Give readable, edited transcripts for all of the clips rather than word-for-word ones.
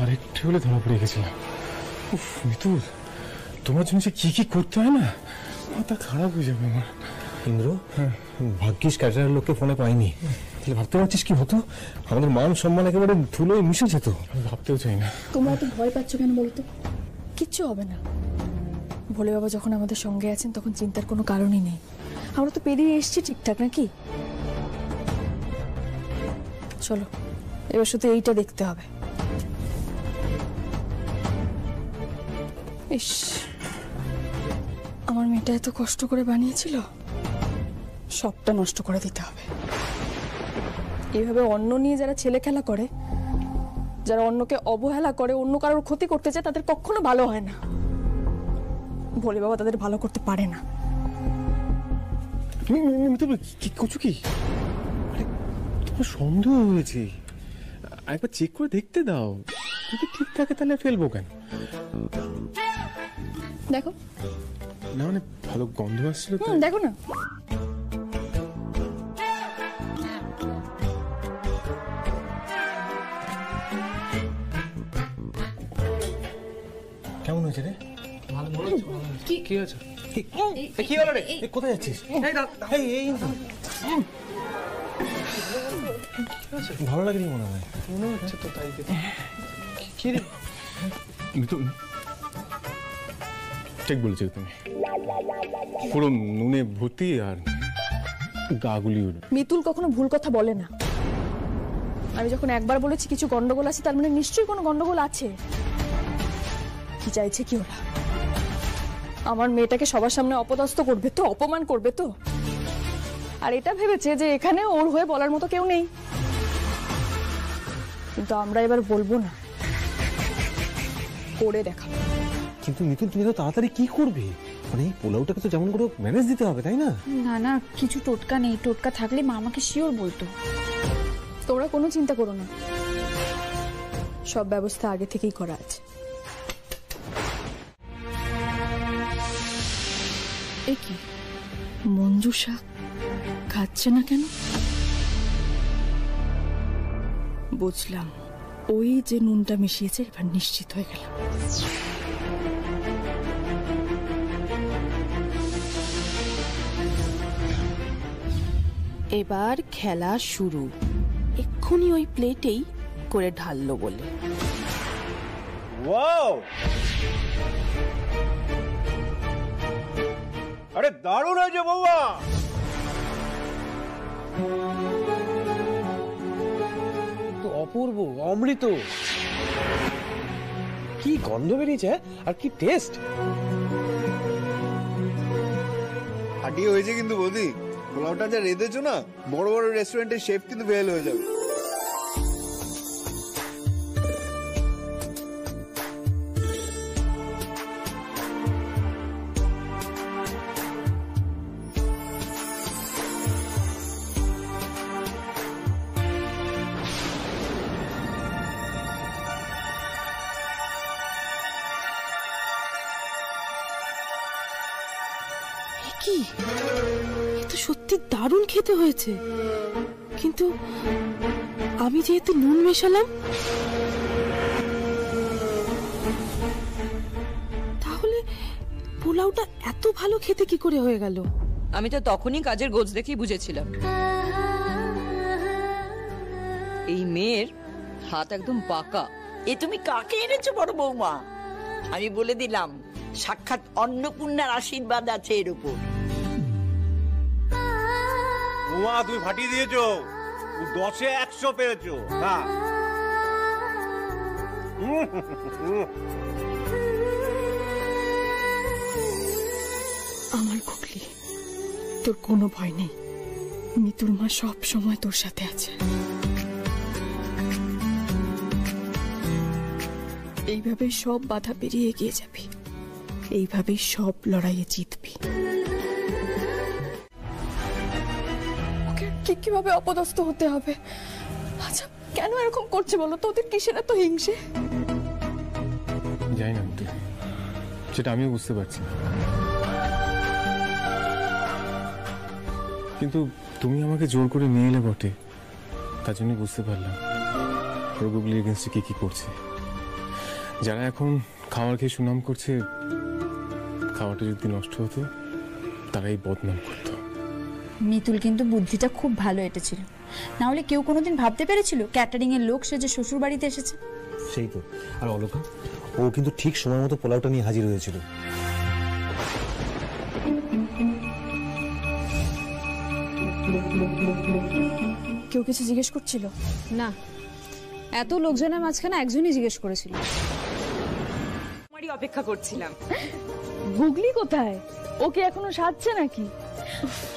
আরেকটু হলে ধরা পড়ে গেছিলাম। মিতুল, তোমার জন্য কি কি করতে হয় না, মাথা খারাপ হয়ে যাবে আমার। ইন্দ্র, ভাগ্যিস ক্যাটারার লোককে ফোনে পাইনি, তাহলে ভাবতে পারছিস কি হতো? আমাদের মান সম্মান একেবারে ধুলোয় মিশে যেত। আমি ভাবতেও চাই না। তোমরা তো ভয় পাচ্ছ কেন বলো তো? কিচ্ছু হবে না। ভোলে বাবা যখন আমাদের সঙ্গে আছেন তখন চিন্তার কোনো কারণই নেই। আমরা তো পেরিয়ে এসছি ঠিকঠাক, নাকি? চলো, এবার শুধু এইটা দেখতে হবে। ইস, আমার মেয়েটা এত কষ্ট করে বানিয়েছিল, সবটা নষ্ট করে দিতে হবে। এইভাবে অন্য নিয়ে যারা ছেলে খেলা করে, যারা অন্যকে অবহেলা করে, অন্য কারোর ক্ষতি করতে চায়, তাদের কখনো ভালো হয় না। ভোলে বাবা তাদের ভালো করতে পারে না। তুমি কি করছো? কি তোমার সন্দেহ হয়েছে, একবার চেক করে দেখতে দাও। যদি ঠিক থাকে তাহলে ফেলবো কেন? দেখো না, মানে ভালো গন্ধ আসছিল। দেখো না। কেমন হয়েছে রে? কি আছে? কি হলো রে? কোথায় যাচ্ছিস? ভালো লাগেনি মনে হয়। মনে হচ্ছে তো তাই। কি রে মিতুল, ঠিক বলেছো তুমি, পুরো নুনে ভর্তি আর গাগুলি। মিতুল কখনো ভুল কথা বলে না। আমি যখন একবার বলেছি কিছু গন্ডগোল আছে, তার মানে নিশ্চয়ই কোনো গন্ডগোল আছে। কি চাইছে কি ওরা? আমার মেয়েটাকে সবার সামনে অপদস্থ করবে তো, অপমান করবে তো। আর এটা ভেবেছে যে এখানে ওর হয়ে বলার মতো কেউ নেই। কিন্তু আমরা এবার বলবো না, করে দেখাবো। কিন্তু মিতুল, তুমি তো তাড়াতাড়ি কি করবে? মানে এই পোলাওটাকে তো যেমন করে ম্যানেজ দিতে হবে, তাই না? না না, কিছু টোটকা নেই। টোটকা থাকলে মা আমাকে শিওর বলতো। তোমরা কোনো চিন্তা করো না, সব ব্যবস্থা আগে থেকেই করা আছে। এ কি, মঞ্জুষা খাচ্ছে না কেন? বুঝলাম, ওই যে নুনটা মিশিয়েছে। এবার নিশ্চিত হয়ে গেলাম। এবার খেলা শুরু। এক্ষুনি ওই প্লেটেই করে ঢাললো বলে। ওয়াও, আরে দারুণ হয়েছে বৌমা। তো অপূর্ব, অমৃত। কি গন্ধ বেরিয়েছে আর কি টেস্ট। হাঁটি হয়েছে কিন্তু বৌদি, পোলাওটা যা রেঁধেছো না, বড় বড় রেস্টুরেন্টের শেফ কিন্তু ফেল হয়ে যাবে। কি, এটা সত্যি দারুণ খেতে হয়েছে। কিন্তু আমি যেহেতু নুন মেশালাম, তাহলে পোলাওটা এত ভালো খেতে কি করে হয়ে গেল? আমি তো তখনই কাজের গোছ দেখেই বুঝেছিলাম এই মেয়ের হাত একদম পাকা। এ তুমি কাকে এনেছো বড় বৌমা? আমি বলে দিলাম, সাক্ষাৎ অন্নপূর্ণার আশীর্বাদ আছে এর উপর। বৌমা, তুমি ফাটিয়ে দিয়েছো, 10-এ 100 পেরেছো। হ্যাঁ, আমার খুকলি, তোর কোনো ভয় নেই। মিতুর মা সব সময় তোর সাথে আছে। এইভাবেই সব বাধা পেরিয়ে এগিয়ে যাবি, এইভাবেই সব লড়াইয়ে জিতবি। ওকে কিভাবে অপদস্থ হতে হবে? আচ্ছা, কেন এরকম করছে বলো তো? ওদের কিসের এত হিংসে? জানি না, সেটা আমিও বুঝতে পারছি। কিন্তু তুমি আমাকে জোর করে নিয়ে এলে বটে, তার জন্য বুঝতে পারলাম ওরা গুগলির এগেনস্টে কি কি করছে। যারা এখন খাবার খেয়ে সুনাম করছে, খাওয়াটা যদি নষ্ট হতো তারাই বদনাম করতো। মিতুল কিন্তু বুদ্ধিটা খুব ভালো এটেছিল, না হলে কেউ কোনোদিন ভাবতে পেরেছিল ক্যাটারিং এর লোক সে যে শ্বশুর বাড়িতে এসেছে। সেই তো। আর অলোকা, ও কিন্তু ঠিক সময় মতো পোলাওটা নিয়ে হাজির হয়েছিল। কেউ কিছু জিজ্ঞেস করছিল না, এত লোকজনের মাঝখানে একজনই জিজ্ঞেস করেছিল। আমারই অপেক্ষা করছিলাম। গুগলি কোথায়? ওকে এখনো সাজছে নাকি?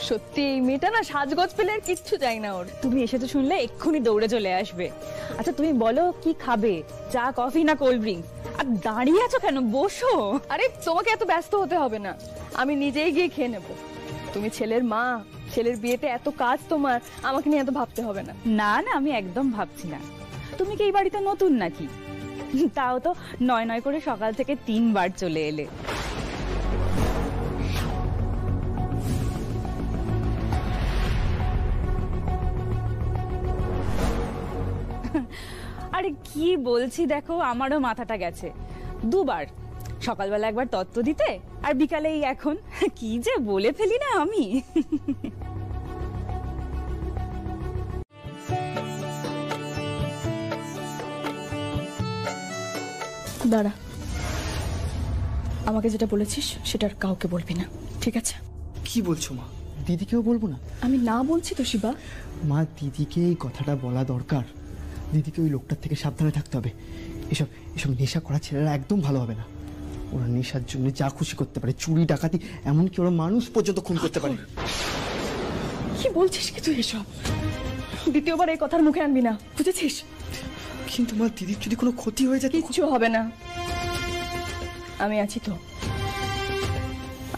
সত্যি এই মেয়েটা না সাজগোজ পেলে আর কিচ্ছু চাই না ওর। তুমি এসেছো শুনলে এক্ষুনি দৌড়ে চলে আসবে। আচ্ছা তুমি বলো কি খাবে, চা কফি না কোল্ড ড্রিঙ্কস? আর দাঁড়িয়ে আছো কেন, বসো। আরে তোমাকে এত ব্যস্ত হতে হবে না, আমি নিজেই গিয়ে খেয়ে নেব। তুমি ছেলের মা, ছেলের বিয়েতে এত কাজ তোমার, আমাকে নিয়ে এত ভাবতে হবে না। না না, আমি একদম ভাবছি না। তুমি কি এই বাড়িতে নতুন নাকি? তাও তো নয় নয় করে সকাল থেকে 3 বার চলে এলে। আরে কি বলছি দেখো, আমারও মাথাটা গেছে। 2 বার, সকালবেলা একবার তত্ত্ব দিতে, আর বিকালে এই এখন। কি যে বলে ফেলি না আমি। দাঁড়া, আমাকে যেটা বলেছিস সেটা আর কাউকে বলবি না, ঠিক আছে? কি বলছো মা? দিদিকেও বলবো না? আমি না বলছি তো শিবা। মা, দিদিকে এই কথাটা বলা দরকার। দিদিকে ওই লোকটার থেকে সাবধানে থাকতে হবে। এসব এসব নেশা করা ছেলেরা একদম ভালো হবে না। ওরা নেশার জন্য যা খুশি করতে পারে, চুরি ডাকাতি, এমনকি ওরা মানুষ পর্যন্ত খুন করতে পারে। কি বলছিস কি তুই এসব? দ্বিতীয়বার এই কথার মুখে আনবি না, বুঝেছিস? কিন্তু মা, দিদির যদি কোনো ক্ষতি হয়ে যায়? কিচ্ছু হবে না, আমি আছি তো।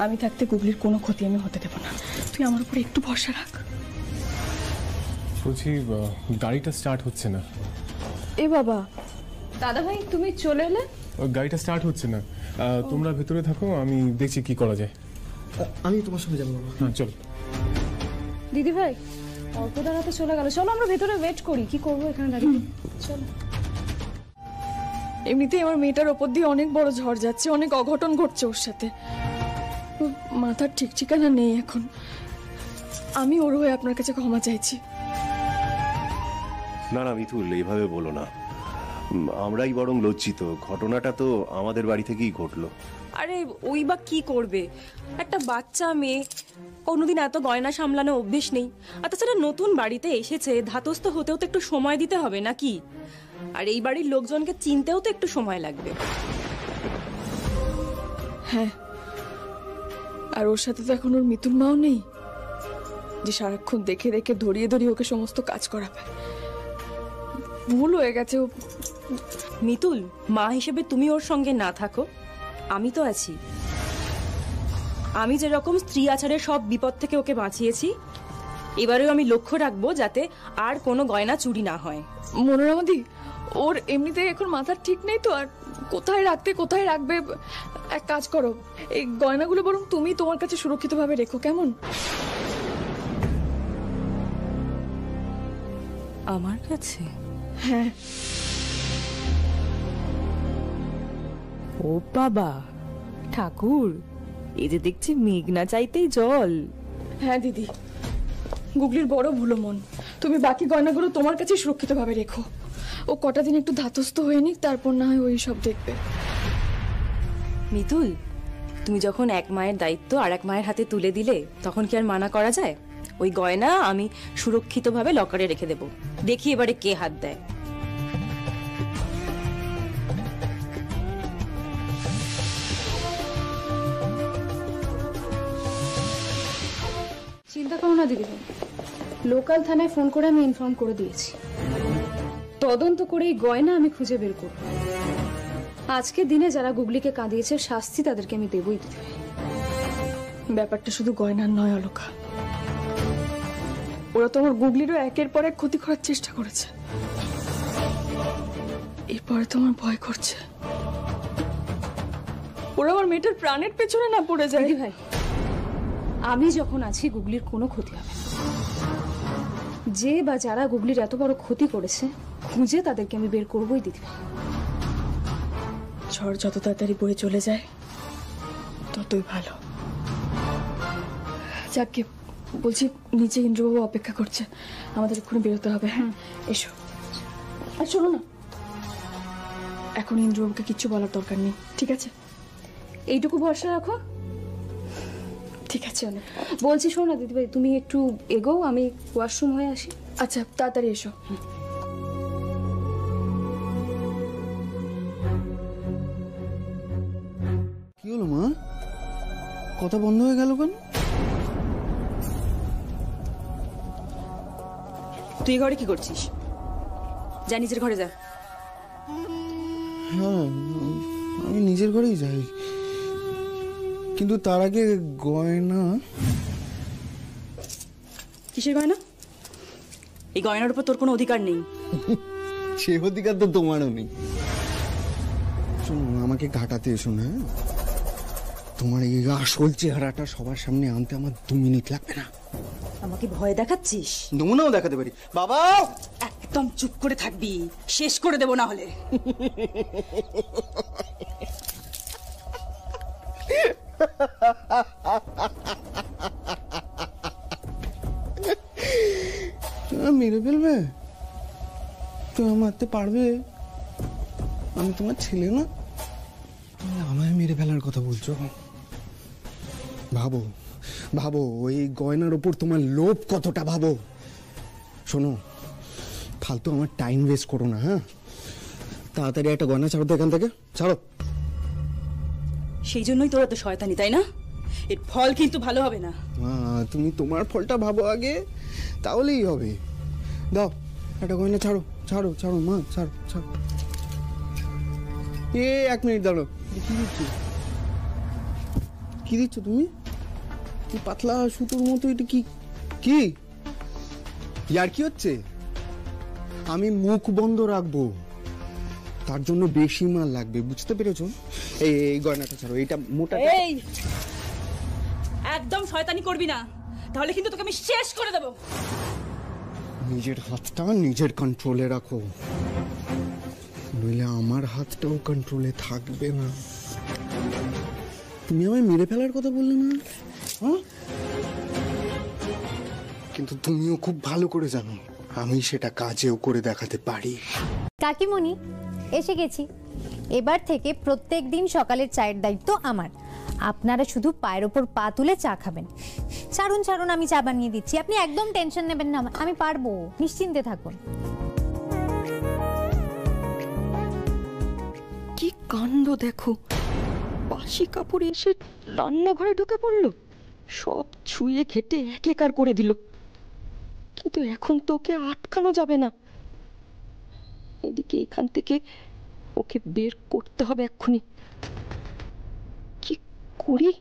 আমি থাকতে গুগলির কোনো ক্ষতি আমি হতে দেব না। তুই আমার উপর একটু ভরসা রাখ। বলছি গাড়িটা স্টার্ট হচ্ছে না। এ বাবা, দাদা ভাই তুমি চলে এলে? গাড়িটা স্টার্ট হচ্ছে না, তোমরা ভেতরে থাকো, আমি দেখছি কি করা যায়। আমি তোমার সঙ্গে যাবো বাবা। হ্যাঁ চল। দিদি ভাই, অল্প দাঁড়াতে চলে গেল, চলো আমরা ভেতরে ওয়েট করি। কি করবো এখানে দাঁড়িয়ে? চলো। এমনিতেই আমার মেয়েটার ওপর দিয়ে অনেক বড় ঝড় যাচ্ছে, অনেক অঘটন ঘটছে ওর সাথে। মাথার ঠিক ঠিকানা নেই এখন। আমি ওর হয়ে আপনার কাছে ক্ষমা চাইছি। না না মিতুল, এইভাবে বলো না। আমরাই বরং লজ্জিত। ঘটনাটা তো আমাদের বাড়ি থেকেই ঘটলো। আরে ওই বা কি করবে, একটা বাচ্চা মেয়ে, কোনোদিন এত গয়না সামলানো অভ্যেস নেই। আর তাছাড়া নতুন বাড়িতে এসেছে, ধাতস্থ হতেও তো একটু সময় দিতে হবে নাকি? আর এই বাড়ির লোকজনকে চিনতেও তো একটু সময় লাগবে। হ্যাঁ, আর ওর সাথে তো এখন ওর মিতুল মাও নেই, যে সারাক্ষণ দেখে দেখে ধরিয়ে ধরিয়ে ওকে সমস্ত কাজ করাবে। ভুল হয়ে গেছে। মিতুল, মা হিসেবে তুমি ওর সঙ্গে না থাকো, আমি তো আছি। আমি যেরকম স্ত্রী আচারের সব বিপদ থেকে ওকে বাঁচিয়েছি, এবারেও আমি লক্ষ্য রাখবো যাতে আর কোনো গয়না চুরি না হয়। মনোরমাদি, ওর এমনিতে এখন মাথার ঠিক নেই তো, আর কোথায় রাখতে কোথায় রাখবে। এক কাজ করো, এই গয়নাগুলো বরং তুমি তোমার কাছে সুরক্ষিতভাবে রেখো, কেমন? আমার কাছে? হ্যাঁ। ও বাবা, ঠাকুর, এই যে দেখছি মেঘ না চাইতেই জল। হ্যাঁ দিদি, গুগলির বড় ভুলো মন। তুমি বাকি গয়নাগুলো তোমার কাছে সুরক্ষিতভাবে রেখো। ও কটা দিন একটু ধাতস্থ হয়ে নিক, তারপর না হয় ওই সব দেখবে। মিতুল, তুমি যখন এক মায়ের দায়িত্ব আর এক মায়ের হাতে তুলে দিলে, তখন কি আর মানা করা যায়? ওই গয়না আমি সুরক্ষিতভাবে লকারে রেখে দেব। দেখি এবারে কে হাত দেয়। চিন্তা করো না দিদি ভাই, লোকাল থানায় ফোন করে আমি ইনফর্ম করে দিয়েছি। তদন্ত করে এই গয়না আমি খুঁজে বের করব। আজকে দিনে যারা গুগলিকে কাঁদিয়েছে, শাস্তি তাদেরকে আমি দেবই দিতে। ব্যাপারটা শুধু গয়নার নয় অলোকা, ওরা তো আমার গুগলিরও একের পর এক ক্ষতি করার চেষ্টা করেছে। এরপরে তো আমার ভয় করছে ওরা আমার মেয়েটার প্রাণের পেছনে না পড়ে যায়। দিদি ভাই, আমি যখন আছি গুগলির কোনো ক্ষতি হবে না। যে বা যারা গুগলির এত বড় ক্ষতি করেছে খুঁজে তাদেরকে আমি বের করবোই দিদিভাই। ঝড় যত তাড়াতাড়ি বয়ে চলে যায় ততই ভালো। যাকে বলছি, নিচে ইন্দ্রবাবু অপেক্ষা করছে, আমাদের এক্ষুনি বেরোতে হবে। হ্যাঁ এসো। আর শোনো না, এখন ইন্দ্রবাবুকে কিচ্ছু বলার দরকার নেই, ঠিক আছে? এইটুকু ভরসা রাখো। ঠিক আছে অনেক। বলছি শোনো না দিদিভাই, তুমি একটু এগোও, আমি ওয়াশরুম হয়ে আসি। আচ্ছা তাড়াতাড়ি এসো। কি হলো মা, কথা বন্ধ হয়ে গেল কেন? তুই ঘরে কি করছিস? যা নিজের ঘরে যা। হ্যাঁ আমি নিজের ঘরেই যাই, কিন্তু তার আগে গয়না। কিসের গয়না? এই গয়নার উপর তোর কোনো অধিকার নেই। সে অধিকার তো তোমারও নেই। শোনো, আমাকে ঘাটাতে এসো না। তোমার এই আসল চেহারাটা সবার সামনে আনতে আমার 2 মিনিট লাগবে না। আমাকে ভয় দেখাচ্ছিস? নমুনাও দেখাতে পারি। বাবা একদম চুপ করে থাকবি, শেষ করে দেবো না হলে। মেরে ফেলবে? তোমার মারতে পারবে? আমি তোমার ছেলে না? আমায় মেরে ফেলার কথা বলছো? ভাবো ভাবো ওই গয়নার ওপর তোমার লোভ কতটা, ভাবো। শোনো, ফালতু আমার টাইম ওয়েস্ট করো না। হ্যাঁ, তাড়াতাড়ি একটা গয়না ছাড়ো তো এখান থেকে, ছাড়ো। সেই জন্যই তোরা তো শয়তানি, তাই না? এর ফল কিন্তু ভালো হবে না। তুমি তোমার ফলটা ভাবো আগে, তাহলেই হবে। দাও একটা গয়না, ছাড়ো ছাড়ো ছাড়ো মা, ছাড়ো ছাড়ো। 1 মিনিট দাঁড়ো। কি দিচ্ছ? কি দিচ্ছ তুমি? কি পাতলা সুতোর মতো এটা? কি কি ইয়ার কি হচ্ছে? আমি মুখ বন্ধ রাখবো, তার জন্য বেশি মাল লাগবে, বুঝতে পেরেছো? এই গয়নাটা ছাড়ো, এইটা মোটা। এই একদম শয়তানি করবি না, তাহলে কিন্তু তোকে আমি শেষ করে দেব। নিজের হাতটা নিজের কন্ট্রোলে রাখো, নইলে আমার হাতটাও কন্ট্রোলে থাকবে না। তুমি আমায় মেরে ফেলার কথা বললে না? হ্যাঁ, কিন্তু তুমিও খুব ভালো করে জানো আমি সেটা কাজেও করে দেখাতে পারি। কাকিমণি, এসে গেছি। এবার থেকে প্রত্যেক দিন সকালের চায়ের দায়িত্ব আমার। আপনারা শুধু পায়ের ওপর পা তুলে চা খাবেন। ছাড়ুন ছাড়ুন, আমি চা বানিয়ে দিচ্ছি, আপনি একদম টেনশন নেবেন না, আমি পারবো, নিশ্চিন্তে থাকুন। কি কাণ্ড দেখো, বাসি কাপড়ে এসে রান্নাঘরে ঢুকে পড়লো, সব ছুঁয়ে ঘেটে একাকার করে দিল। কিন্তু এখন তো ওকে আটকানো যাবে না। এদিকে এখান থেকে ওকে বের করতে হবে এক্ষুনি। কি করি?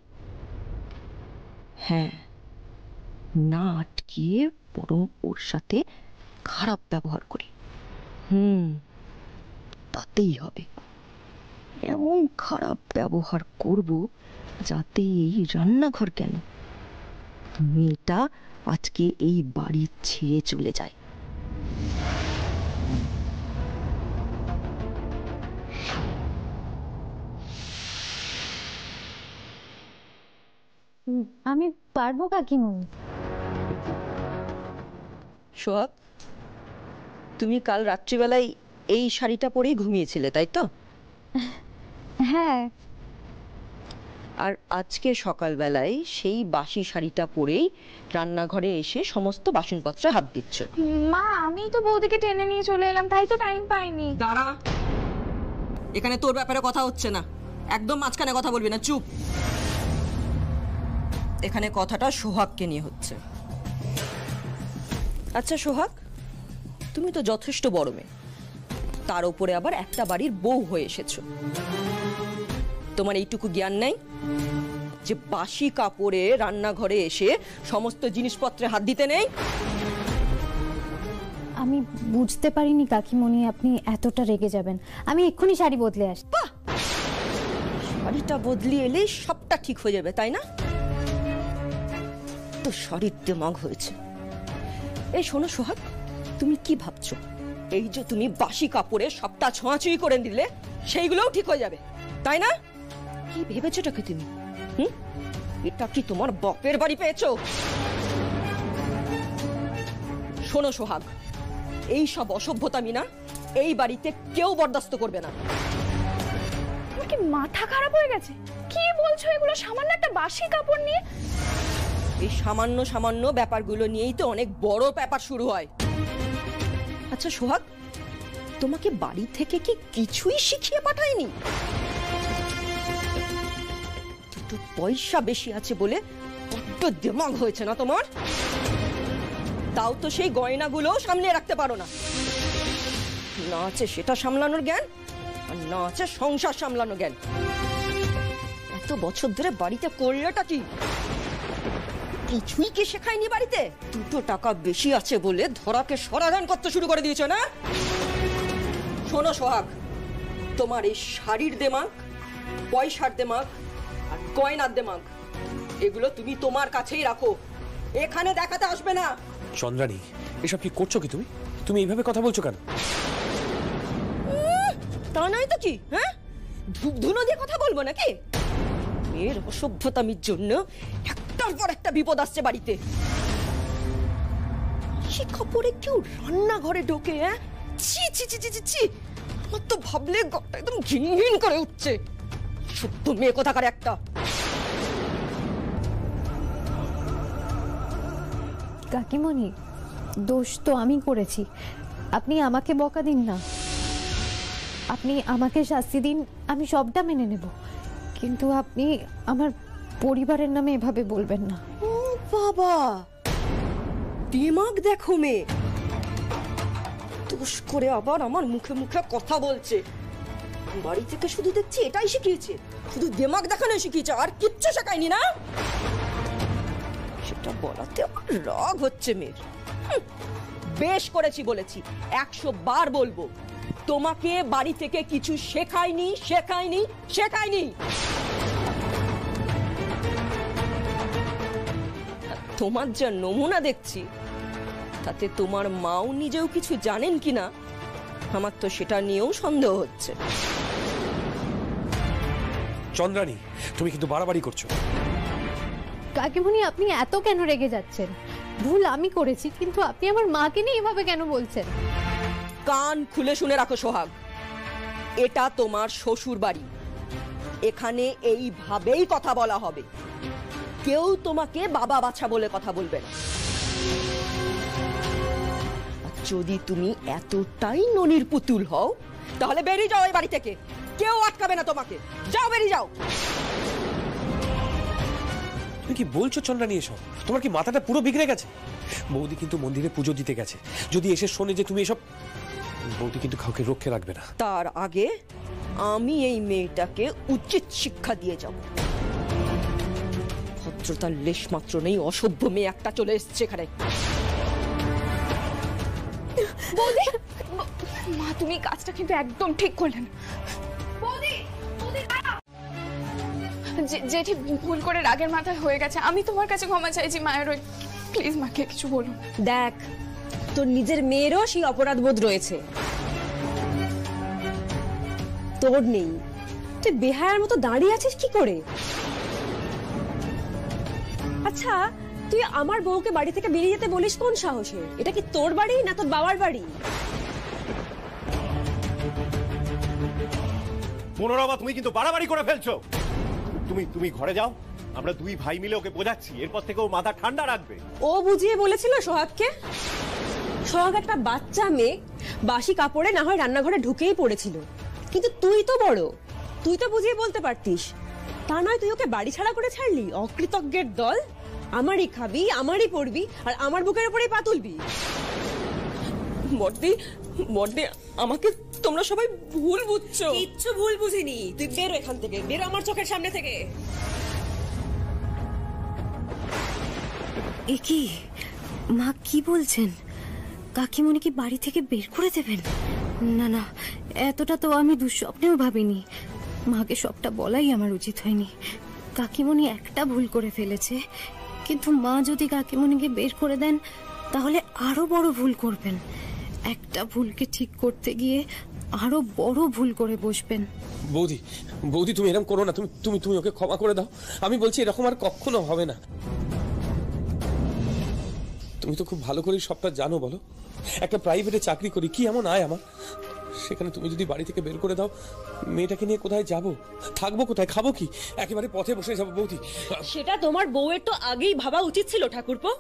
হ্যাঁ, না আটকিয়ে বরং ওর সাথে খারাপ ব্যবহার করি। তাতেই হবে। এমন খারাপ ব্যবহার করব যাতে এই রান্নাঘর কেন, মেয়েটা আজকে এই বাড়ি ছেড়ে চলে যায়। আমি পারবো কাকিমণি। সোহাগ, তুমি কাল রাত্রিবেলায় এই শাড়িটা পরেই ঘুমিয়েছিলে, তাই তো? হ্যাঁ। আর আজকে সকালবেলায় সেই বাসি শাড়িটা পরেই রান্নাঘরে এসে সমস্ত বাসনপত্রে হাত দিচ্ছ। মা, আমি তো বৌদিকে টেনে নিয়ে চলে এলাম, তাই তো টাইম পাইনি। দাঁড়া, এখানে তোর ব্যাপারে কথা হচ্ছে না, একদম মাঝখানে কথা বলবি না, চুপ। এখানে কথাটা সোহাগকে নিয়ে হচ্ছে। আচ্ছা সোহাগ, তুমি তো যথেষ্ট বড় মেয়ে, তার উপরে আবার একটা বাড়ির বউ হয়ে এসেছো। তোমার এইটুকু জ্ঞান নেই যে বাসি কাপড়ে রান্নাঘরে এসে সমস্ত জিনিসপত্রে হাত দিতে নেই? আমি বুঝতে পারিনি কাকিমণি আপনি এতটা রেগে যাবেন। আমি এক্ষুনি শাড়ি বদলে আসি। শাড়িটা বদলি এলে সবটা ঠিক হয়ে যাবে, তাই না? তো শাড়ির দিমাগ হয়েছে, এই শোনো সোহাগ, তুমি কি ভাবছো এই যে তুমি বাসি কাপড়ে সবটা ছোঁয়াছুঁই করে দিলে সেইগুলোও ঠিক হয়ে যাবে, তাই না? কি ভেবেছোটাকে তুমি? এটা কি তোমার বাপের বাড়ি পেয়েছো? শোনো সোহাগ, এই সব অসভ্যতামি না এই বাড়িতে কেউ বরদাস্ত করবে না। তোমার কি মাথা খারাপ হয়ে গেছে? কি বলছো এগুলো? সামান্য একটা বাসি কাপড় নিয়ে? এই সামান্য সামান্য ব্যাপারগুলো নিয়েই তো অনেক বড় ব্যাপার শুরু হয়। আচ্ছা সোহাগ, তোমাকে বাড়ি থেকে কি কিছুই শিখিয়ে পাঠায়নি? দুটো পয়সা বেশি আছে বলে বড্ড দিমাগ হয়েছে না তোমার? তাও তো সেই গয়নাগুলো সামলে রাখতে পারো না। না আছে সেটা সামলানোর জ্ঞান, আর না আছে সংসার সামলানোর জ্ঞান। এত বছর ধরে বাড়িতে করলেটা কি? কিছুই কি শেখায়নি বাড়িতে? দুটো টাকা বেশি আছে বলে ধরাকে সরাধান করতে শুরু করে দিয়েছো না? শোনো সোহাগ, তোমার এই শাড়ির দেমাগ, পয়সার দেমাগ আর গয়নার দেমাগ এগুলো তুমি তোমার কাছেই রাখো, এখানে দেখাতে আসবে না। চন্দ্রানী, এসব কি করছো কি তুমি? তুমি এইভাবে কথা বলছো কেন? তা নয় তো কি? হ্যাঁ, ধুনো দিয়ে কথা বলবো নাকি? মেয়ের অসভ্যতামির জন্য একটার পর একটা বিপদ আসছে বাড়িতে। সে খবরে কেউ রান্নাঘরে ঢোকে? হ্যাঁ, ছি ছি ছি ছি ছি, আমার তো ভাবলে গটা একদম ঘিন ঘিন করে উঠছে। শুদ্ধ মেয়ে কোথাকার একটা। কাকিমণি, দোষ তো আমি করেছি, আপনি আমাকে বকা দিন না। আপনি আমাকে শাস্তি দিন, আমি সবটা মেনে নেব, কিন্তু আপনি আমার পরিবারের নামে এভাবে বলবেন না। ও বাবা, দিমাগ দেখো মেয়ে, দোষ করে আবার আমার মুখে মুখে কথা বলছে। বাড়ি থেকে শুধু দেখছি এটাই শিখিয়েছে, শুধু দিমাগ দেখানো শিখিয়েছে, আর কিচ্ছু শেখায়নি না? সেটা বলাতে আমার রাগ হচ্ছে মেয়ের। বেশ করেছি বলেছি, 100 বার বলবো, তোমাকে বাড়ি থেকে কিছু শেখায়নি শেখায়নি শেখায়নি। তোমার যা নমুনা দেখছি, তাতে তোমার মাও নিজেও কিছু জানেন কিনা আমার তো সেটা নিয়েও সন্দেহ হচ্ছে। চন্দ্রানী, তুমি কিন্তু বাড়াবাড়ি করছো। কাকিমণি, আপনি এত কেন রেগে যাচ্ছেন? ভুল আমি করেছি, কিন্তু আপনি আমার মাকে নিয়ে এভাবে কেন বলছেন? কান খুলে শুনে রাখো সোহাগ, এটা তোমার শ্বশুর বাড়ি, এখানে এইভাবেই কথা বলা হবে। কেউ তোমাকে বাবা বাছা বলে কথা বলবে না। যদি তুমি এতটাই ননির পুতুল হও, তাহলে বেরিয়ে যাও এই বাড়ি থেকে, কেউ আটকাবে না তোমাকে। যাও, বেরিয়ে যাও। তুমি কি বলছো চন্দ্রানী এসব? তোমার কি মাথাটা পুরো বিগড়ে গেছে? বৌদি কিন্তু মন্দিরে পুজো দিতে গেছে, যদি এসে শোনে যে তুমি এসব, বৌদি কিন্তু কাউকে রক্ষে রাখবে না। তার আগে আমি এই মেয়েটাকে উচিত শিক্ষা দিয়ে যাব। ভদ্রতার লেশ মাত্র নেই, অসভ্য মেয়ে একটা চলে এসছে এখানে। বৌদি, মা তুমি কাজটা কিন্তু একদম ঠিক করলেন। বৌদি, বৌদি দাঁড়াও। জেঠি ভুল করে রাগের মাথায় হয়ে গেছে, আমি তোমার কাছে ক্ষমা চাইছি মায়ের। প্লিজ মাকে কিছু বলুন। দেখ, তোর নিজের মেয়েরও সেই অপরাধ বোধ রয়েছে, তোর নেই। তুই বেহায়ার মতো দাঁড়িয়ে আছিস কি করে? আচ্ছা, তুই আমার বউকে বাড়ি থেকে বেরিয়ে যেতে বলিস কোন সাহসে? এটা কি তোর বাড়ি না তোর বাবার বাড়ি? পুনরাবা, তুমি কিন্তু বাড়াবাড়ি করে ফেলছো। তুমি ঘরে যাও, আমরা দুই ভাই মিলে ওকে বোঝাচ্ছি, এরপর থেকে ও মাথা ঠান্ডা রাখবে। ও বুঝিয়ে বলেছিল সোহাগকে? সোহাগ একটা বাচ্চা মেয়ে, বাসি কাপড়ে না হয় রান্নাঘরে ঢুকেই পড়েছিল, কিন্তু তুই তো বড়, তুই তো বুঝিয়ে বলতে পারতিস। তা নয় তুই ওকে বাড়ি ছাড়া করে ছাড়লি। অকৃতজ্ঞের দল, আমারই খাবি, আমারই পড়বি, আর আমার বুকের উপরেই পা তুলবি। বড়দি, বড়দি, আমাকে তোমরা সবাই ভুল বুঝছো। কিচ্ছু ভুল বুঝিনি। তুই বেরো এখান থেকে, বেরো আমার চোখের সামনে থেকে। এ কি মা, কি বলছেন? কাকিমণি কি বাড়ি থেকে বের করে দেবেন? না না, এতটা তো আমি দুঃস্বপ্নেও ভাবিনি। মাকে সবটা বলাই আমার উচিত হয়নি। কাকিমণি একটা ভুল করে ফেলেছে, কিন্তু মা যদি কাকিমণিকে বের করে দেন তাহলে আরো বড় ভুল করবেন। একটা ভুলকে ঠিক করতে গিয়ে আরো বড় ভুল করে বসবেন। বৌদি বৌদি তুমি এরকম করো না, তুমি তুমি তুমি ওকে ক্ষমা করে দাও। আমি বলছি এরকম আর কখনো হবে না। তুমি তো খুব ভালো করে সবটা জানো, বলো একটা প্রাইভেটে চাকরি করি, কি এমন আয় আমার, সেখানে তুমি যদি বাড়ি থেকে বের করে দাও, মেয়েটাকে নিয়ে কোথায় যাব, থাকবো কোথায়, খাবো কি, একেবারে পথে বসে যাবো বৌদি। সেটা তোমার বউয়ের তো আগেই ভাবা উচিত ছিল ঠাকুরপো।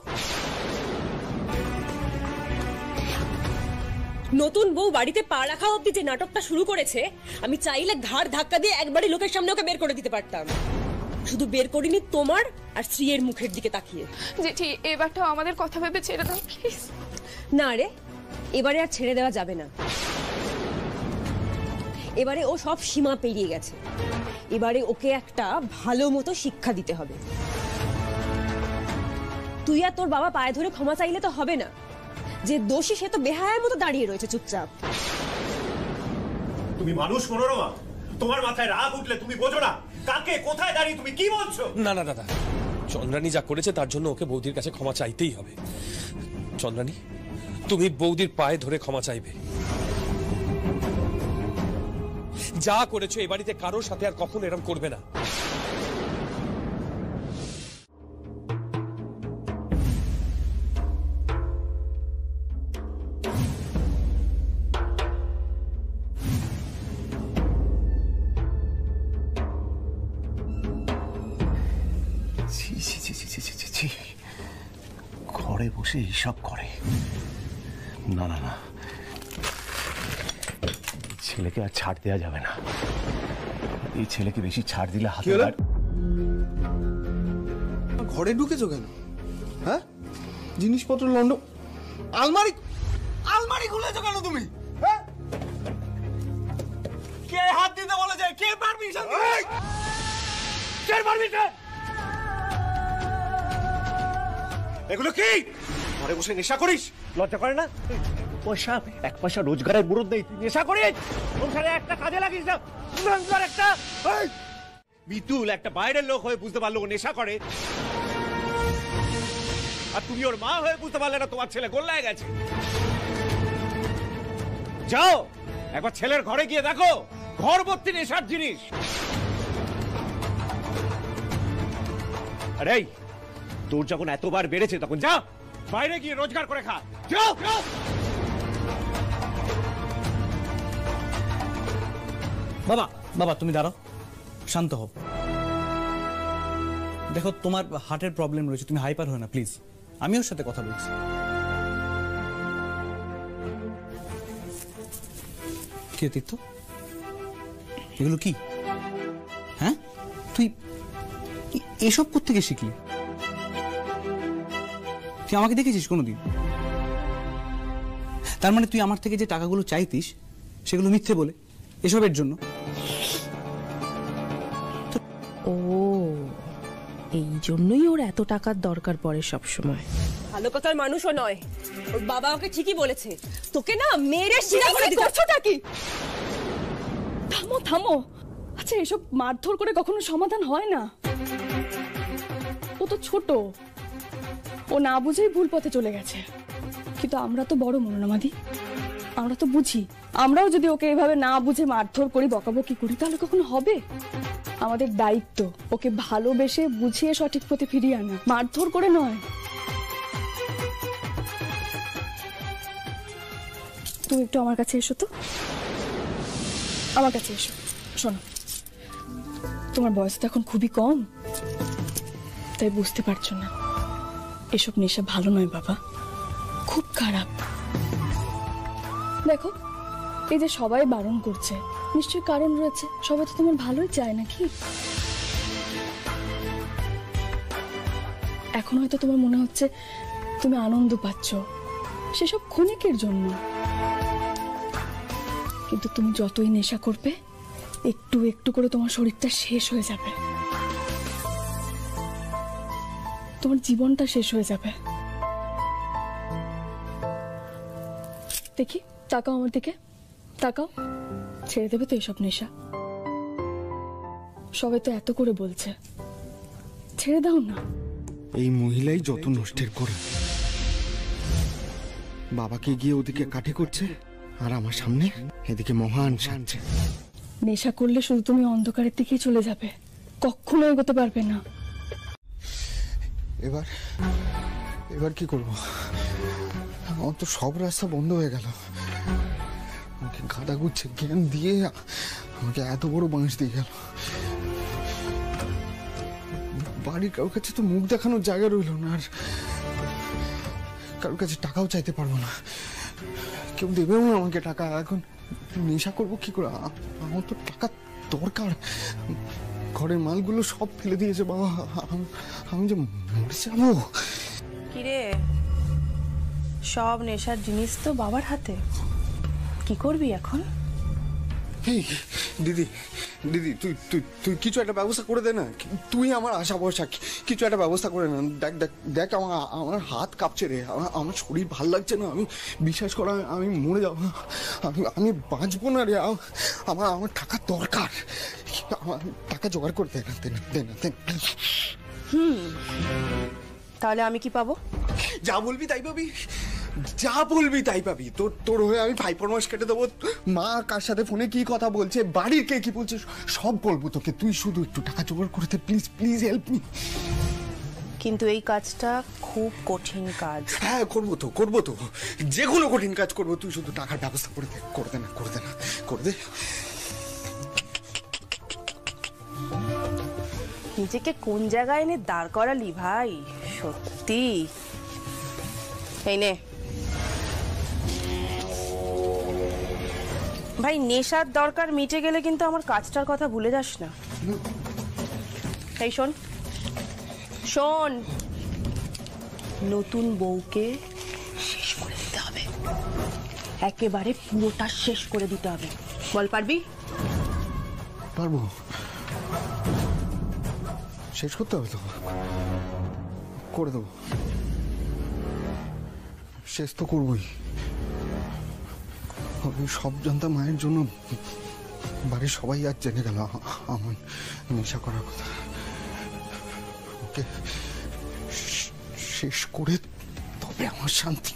নতুন বউ বাড়িতে পা রাখা অব্দি যে নাটকটা শুরু করেছে, আমি চাইলে ঘাড় ধাক্কা দিয়ে একবারই লোকের সামনে ওকে বের করে দিতে পারতাম। শুধু বের করিনি তোমার আর স্ত্রীর মুখের দিকে তাকিয়ে। জেঠি এবারটাও আমাদের কথা ভেবে ছেড়ে দাও প্লিজ। না রে, এবারে আর ছেড়ে দেওয়া যাবে না। এবারে ও সব সীমা পেরিয়ে গেছে। এবারে ওকে একটা ভালো মতো শিক্ষা দিতে হবে। তুই আর তোর বাবা পায়ে ধরে ক্ষমা চাইলে তো হবে না। যে দোষী সে তো বেহায়ার মতো দাঁড়িয়ে রয়েছে চুপচাপ। তুমি মানুষ মনোরমা, তোমার মাথায় রাগ উঠলে তুমি বোঝো না কাকে কোথায় দাঁড়িয়ে তুমি কি বলছো? না না দাদা, চন্দ্রানী যা করেছে তার জন্য ওকে বৌদির কাছে ক্ষমা চাইতেই হবে। চন্দ্রানী, তুমি বৌদির পায়ে ধরে ক্ষমা চাইবে। যা করেছো এ বাড়িতে কারোর সাথে আর কখনো এরকম করবে না। ঘরে বসে এইসব করে? না না না, ছেলেকে আর ছাড় দেওয়া যাবে না। এই ছেলেকে বেশি ছাড় দিলে হাতে ঘরে ঢুকেছো কেন? হ্যাঁ, জিনিসপত্র লন্ড, আলমারি আলমারি খুলেছো কেন তুমি? হ্যাঁ, কে হাত দিতে বলেছে? কে পারমিশন? কে পারমিশন? এগুলো কি? ঘরে বসে নেশা করিস? লজ্জা করে না? পয়সা এক পয়সা রোজগারের মুরত নেই, তুই নেশা করিস? সংসারে একটা কাজে লাগিস না? একটা মিতুল একটা বাইরের লোক হয়ে বুঝতে পারলো ও নেশা করে, আর তুমি ওর মা হয়ে বুঝতে পারলে না তোমার ছেলে গোল্লায় গেছে। যাও একবার ছেলের ঘরে গিয়ে দেখো, ঘর ভর্তি নেশার জিনিস। আরে তোর যখন এতবার বেড়েছে তখন যা বাইরে গিয়ে রোজগার করে খা। যাও যাও। বাবা বাবা তুমি দাঁড়াও, শান্ত হও। দেখো তোমার হার্টের প্রবলেম রয়েছে, তুমি হাইপার হও না প্লিজ। আমি ওর সাথে কথা বলছি। কে তীর্থ, এগুলো কি? হ্যাঁ, তুই এসব কোত্থেকে শিখলি? তুই আমাকে দেখেছিস কোনোদিন? তার মানে তুই আমার থেকে যে টাকাগুলো চাইতিস সেগুলো মিথ্যে বলে, এসবের জন্য? ও, এই জন্যই ওর এত টাকার দরকার পড়ে সব সময়। ভালো কথার মানুষও নয়। ওর বাবা ওকে ঠিকই বলেছে, তোকে না মেরে শিরা করে দিতে। করছোটা কি? থামো থামো। আচ্ছা, এসব মারধর করে কখনো সমাধান হয় না। ও তো ছোট, ও না বুঝেই ভুল পথে চলে গেছে। কিন্তু আমরা তো বড় মনোরমাদি, আমরা তো বুঝি। আমরাও যদি ওকে এভাবে না বুঝে মারধর করি, বকাবকি করি, তাহলে কখনো হবে? আমাদের দায়িত্ব ওকে ভালোবেসে বুঝিয়ে সঠিক পথে ফিরিয়ে আনা, মারধর করে নয়। তুমি একটু আমার কাছে এসো তো, আমার কাছে এসো। শোনো, তোমার বয়স তো এখন খুবই কম, তাই বুঝতে পারছো না। এসব নেশা ভালো নয় বাবা, খুব খারাপ। দেখো, এই যে সবাই বারণ করছে, নিশ্চয়ই কারণ রয়েছে। সবাই তো তোমার ভালোই চায় নাকি? এখন হয়তো তোমার মনে হচ্ছে তুমি আনন্দ পাচ্ছ, সেসব ক্ষণিকের জন্য। কিন্তু তুমি যতই নেশা করবে, একটু একটু করে তোমার শরীরটা শেষ হয়ে যাবে, তোমার জীবনটা শেষ হয়ে যাবে। দেখি, তাকাও আমার দিকে, তাকাও। ছেড়ে দেবে তো এসব নেশা? সবাই তো এত করে বলছে, ছেড়ে দাও না। এই মহিলাই যত নষ্টের করে। বাবাকে গিয়ে ওদিকে কাঠি করছে আর আমার সামনে এদিকে মহান সাজছে। নেশা করলে শুধু তুমি অন্ধকারের দিকেই চলে যাবে, কখনো এগোতে পারবে না। এবার এবার কি করব? আমার তো সব রাস্তা বন্ধ হয়ে গেল। আমাকে গাদা গুচ্ছে জ্ঞান দিয়ে আমাকে এত বড় বাঁশ দিয়ে গেল। বাড়ির কারোর কাছে তো মুখ দেখানোর জায়গা রইল না, আর কারোর কাছে টাকাও চাইতে পারবো না, কেউ দেবেও না আমাকে টাকা। এখন নেশা করবো কি করে? আমার তো টাকা দরকার। ঘরের মালগুলো সব ফেলে দিয়েছে বাবা, আমি যে মরে যাবো। কিরে, সব নেশার জিনিস তো বাবার হাতে, কি করবি এখন? দিদি দিদি তুই তুই তুই কিছু একটা ব্যবস্থা করে দে না। তুই আমার আশা ভরসা, কিছু একটা ব্যবস্থা করে না। দেখ দেখ দেখ আমার হাত কাঁপছে রে, আমার শরীর ভাল লাগছে না। আমি বিশ্বাস করা, আমি মরে যাবো, আমি বাঁচবো না রে। আমার টাকা দরকার, আমার টাকা জোগাড় করে দে না, দে না দে না। তাহলে আমি কি পাবো? যা বলবি তাই পাবি, যা বলবি তাই পাবি। তোর হয়ে আমি ভাইপোর মাস কেটে দেবো। মা কার সাথে ফোনে কি কথা বলছে, বাড়ির কে কি বলছে, সব বলবো তোকে। তুই শুধু একটু টাকা জোগাড় করে দে, প্লিজ প্লিজ হেল্প মি। কিন্তু এই কাজটা খুব কঠিন কাজ। হ্যাঁ করবো তো, যেগুলো কঠিন কাজ করবো। তুই শুধু টাকার ব্যবস্থা করে দে, করে দে না, করে দে। নিজেকে কোন জায়গায় এনে দাঁড় করালি ভাই, সত্যি। এই নে ভাই, নেশার দরকার মিটে গেলে কিন্তু আমার কাজটার কথা ভুলে যাস না। এই শোন শোন, নতুন বউকে শেষ করে দিতে হবে, একেবারে পুরোটা শেষ করে দিতে হবে। বল পারবি? পারবো, শেষ করতে হবে তো, করে দেবো। শেষ তো করবোই। আমি সব জানতাম মায়ের জন্য, বাড়ির সবাই আজ জেনে গেল আমার নেশা করার কথা। ওকে শেষ করে তবে আমার শান্তি।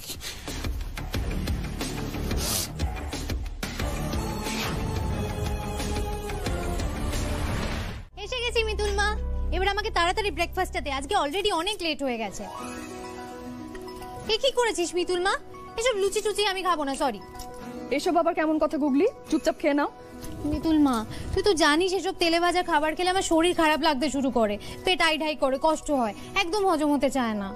এসে গেছি মিতুল মা, এবার আমাকে তাড়াতাড়ি ব্রেকফাস্টটা দে, আজকে অলরেডি অনেক লেট হয়ে গেছে। এ কি করেছিস মিতুল মা? এসব লুচি টুচি আমি খাবো না, সরি। এসব আবার কেমন কথা গুগলি? চুপচাপ খেয়ে নাও। মিতুল মা, তুই তো জানিস এসব তেলে ভাজা খাবার খেলে আমার শরীর খারাপ লাগতে শুরু করে, পেট আইঢাই করে, কষ্ট হয়, একদম হজম হতে চায় না।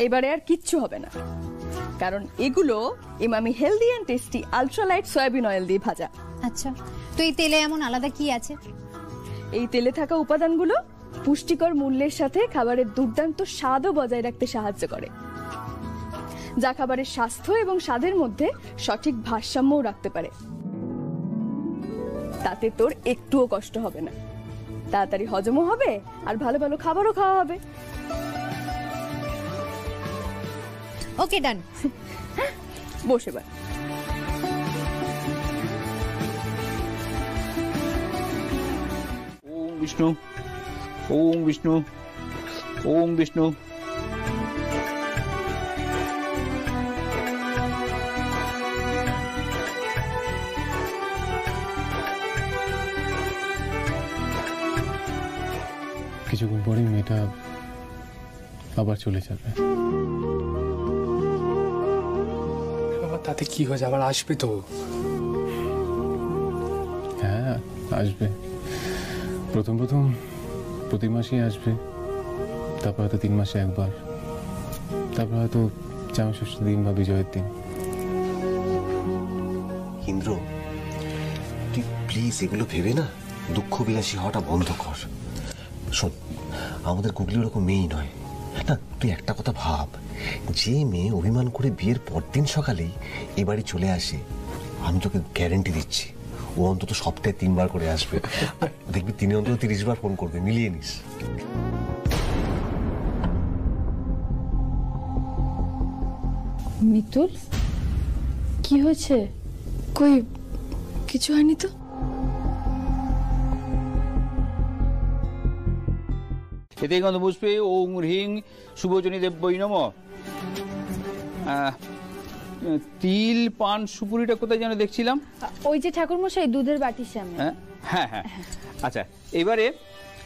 এবারে আর কিচ্ছু হবে না, কারণ এগুলো Emami healthy and tasty ultralight soybean oil দিয়ে ভাজা। আচ্ছা, তো এই তেলে এমন আলাদা কি আছে? এই তেলে থাকা উপাদানগুলো পুষ্টিকর মূল্যের সাথে খাবারের দুর্দান্ত স্বাদও বজায় রাখতে সাহায্য করে, যা খাবারের স্বাস্থ্য এবং স্বাদের মধ্যে সঠিক ভারসাম্যও রাখতে পারে। তাতে তোর একটুও কষ্ট হবে না, তাড়াতাড়ি হজমও হবে আর ভালো ভালো খাবারও খাওয়া হবে। ওকে, ডান। বসে এবার। ওম বিষ্ণু, ওম বিষ্ণু, ওম বিষ্ণু। কিছুক্ষণ পরে মেয়েটা আবার চলে যাবে। তাতে কি হয়েছে, আবার আসবে তো? হ্যাঁ আসবে, প্রথম প্রতি মাসেই আসবে, তারপর হয়তো 3 মাসে একবার, তারপর হয়তো জামাই ষষ্ঠীর দিন বা বিজয়ের দিন। ইন্দ্র, তুই প্লিজ এগুলো ভেবে না দুঃখ বিলাসী হওয়াটা বন্ধ কর। শোন, আমাদের গুগলি ওরকম মেয়েই নয় না। তুই একটা কথা ভাব, যে মেয়ে অভিমান করে বিয়ের পরদিন সকালেই এ বাড়ি চলে আসে, আমি তোকে গ্যারেন্টি দিচ্ছি ও অন্তত সপ্তাহে 3 বার করে আসবে। দেখবি তিনি অন্তত 30 বার ফোন করবে, মিলিয়ে নিস। মিতুল, কি হয়েছে? কই কিছু হয়নি তো? এতে গন্ধপুষ্পে ওং হ্রিং শুভজনী দেব্যই নমঃ। তিল পান সুপুরিটা কোথায় যেন দেখছিলাম? ওই যে ঠাকুরমশাই দুধের বাটির সামনে। হ্যাঁ হ্যাঁ, আচ্ছা এবারে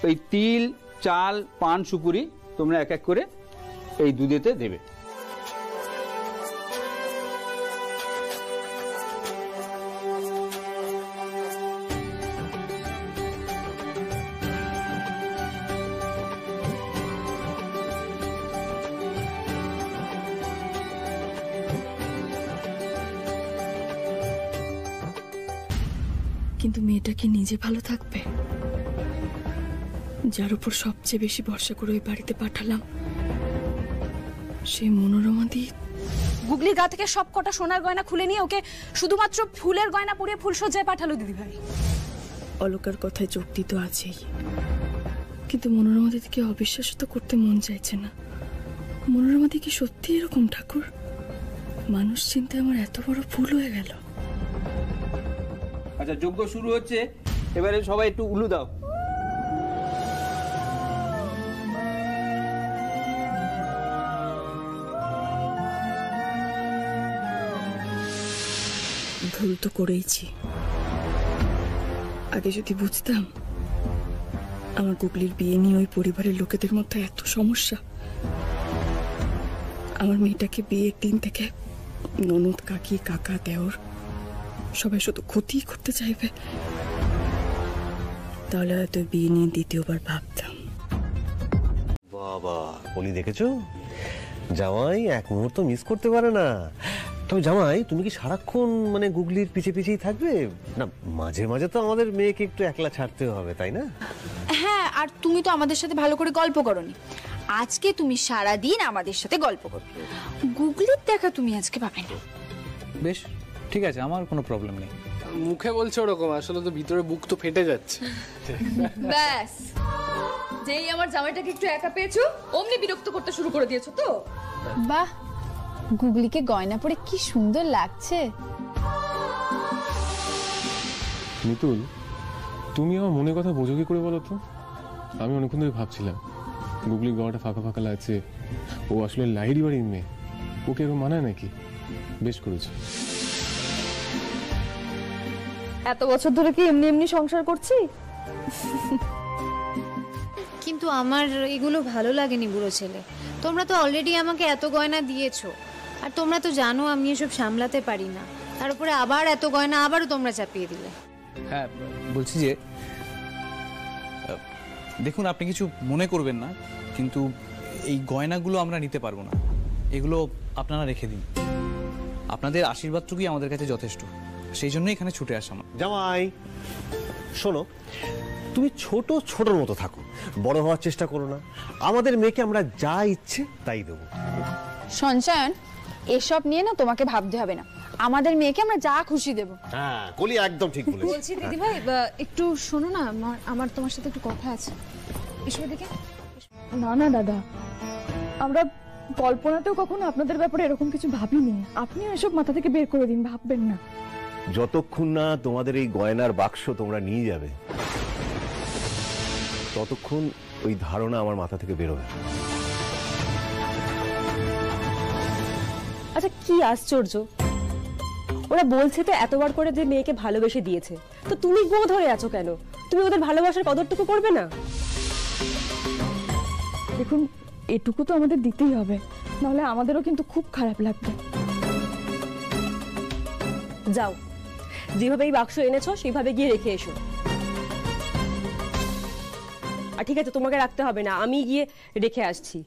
ওই তিল, চাল, পান সুপুরি তোমরা এক এক করে এই দুধেতে দেবে। কিন্তু মেয়েটা কি নিজে ভালো থাকবে? যার উপর সবচেয়ে বেশি ভরসা করে ওই বাড়িতে পাঠালাম, সেই মনোরমা দি গুগলির গা থেকে সব কটা সোনার গয়না খুলে নিয়ে ওকে শুধুমাত্র ফুলের গয়না পরিয়ে ফুলসজ্জায় পাঠালো দিদিভাই। অলকার কথায় যুক্তি তো আছেই, কিন্তু মনোরমা দিদিকে অবিশ্বাস তো করতে মন চাইছে না। মনোরমা দি কি সত্যি এরকম ঠাকুর? মানুষ চিনতে আমার এত বড় ভুল হয়ে গেল। আচ্ছা যজ্ঞ শুরু হচ্ছে, এবারে সবাই একটু উলু দাও। ভুল তো করেইছি। আগে যদি বুঝতাম আমার গুগলির বিয়ে নিয়ে ওই পরিবারের লোকেদের মধ্যে এত সমস্যা, আমার মেয়েটাকে বিয়ের দিন থেকে ননদ, কাকি, কাকা, দেওর সবাই শুধু ক্ষতি করতে চাইবে, তাহলে হয়তো বিয়ে নিয়ে দ্বিতীয়বার ভাবতাম। বাবা কলি দেখেছো, জামাই এক মুহূর্ত মিস করতে পারে না। তবে জামাই তুমি কি সারাক্ষণ মানে গুগলির পিছে পিছেই থাকবে না? মাঝে মাঝে তো আমাদের মেয়েকে একটু একলা ছাড়তে হবে, তাই না? হ্যাঁ, আর তুমি তো আমাদের সাথে ভালো করে গল্প করোনি। আজকে তুমি সারা দিন আমাদের সাথে গল্প করো। গুগলির দেখা তুমি আজকে পাবে না। বেশ ঠিক আছে, আমার কোনো প্রবলেম নেই। মুখে বলছো ওরকম, আসলে তো ভিতরে বুক তো ফেটে যাচ্ছে। ব্যাস, যেই আমার জামাইটাকে একটু একা পেয়েছো অমনি বিরক্ত করতে শুরু করে দিয়েছো তো। বাহ, গুগলিকে গয়না পরে কি সুন্দর লাগছে। মিতুল, তুমি আমার মনের কথা বোঝো কি করে বলো তো? আমি অনেকক্ষণ ধরে ভাবছিলাম গুগলির গলাটা ফাঁকা ফাঁকা লাগছে, ও আসলে লাহিড়ি বাড়ির মেয়ে, ওকে এরকম মানায় নাকি? বেশ করেছো। এত বছর ধরে কি এমনি এমনি সংসার করছি? কিন্তু আমার এগুলো ভালো লাগেনি বুড়ো ছেলে। তোমরা তো অলরেডি আমাকে এত গয়না দিয়েছো, আর তোমরা তো জানো আমি এসব সামলাতে পারি না। তার উপরে আবার এত গয়না আবারও তোমরা চাপিয়ে দিলে। হ্যাঁ বলছি যে দেখুন, আপনি কিছু মনে করবেন না, কিন্তু এই গয়নাগুলো আমরা নিতে পারবো না, এগুলো আপনারা রেখে দিন। আপনাদের আশীর্বাদটুকুই আমাদের কাছে যথেষ্ট, সেই জন্যই এখানে ছুটে আসা। জামাই শোনো, তুমি ছোট ছোটর মতো থাকো, বড় হওয়ার চেষ্টা করো না। আমাদের মেয়েকে আমরা যা ইচ্ছে তাই দেবো। সঞ্চয়ন, এসব নিয়ে না তোমাকে ভাবতে হবে না, আমাদের মেয়েকে আমরা যা খুশি দেব। হ্যাঁ কলি একদম ঠিক বলেছে। বলছি দিদি ভাই, একটু শোনো না, আমার তোমার সাথে একটু কথা আছে। এসো দেখে। না না দাদা, আমরা কল্পনাতেও কখনো আপনাদের ব্যাপারে এরকম কিছু ভাবিনি। আপনিও এসব মাথা থেকে বের করে দিন, ভাববেন না। যতক্ষণ না তোমাদের এই গয়নার বাক্স তোমরা নিয়ে যাবে, ততক্ষণ ওই ধারণা আমার মাথা থেকে বেরোবে। আচ্ছা কি আশ্চর্য, ওরা বলছে তো এতবার করে যে মেয়েকে ভালোবেসে দিয়েছে, তো তুমি গো ধরে আছো কেন? তুমি ওদের ভালোবাসার কদরটুকু করবে না? দেখুন, এটুকু তো আমাদের দিতেই হবে, নাহলে আমাদেরও কিন্তু খুব খারাপ লাগবে। যাও, যেভাবে এই বাক্স এনেছো সেইভাবে গিয়ে রেখে এসো। আর ঠিক আছে, তোমাকে রাখতে হবে না, আমি গিয়ে রেখে আসছি।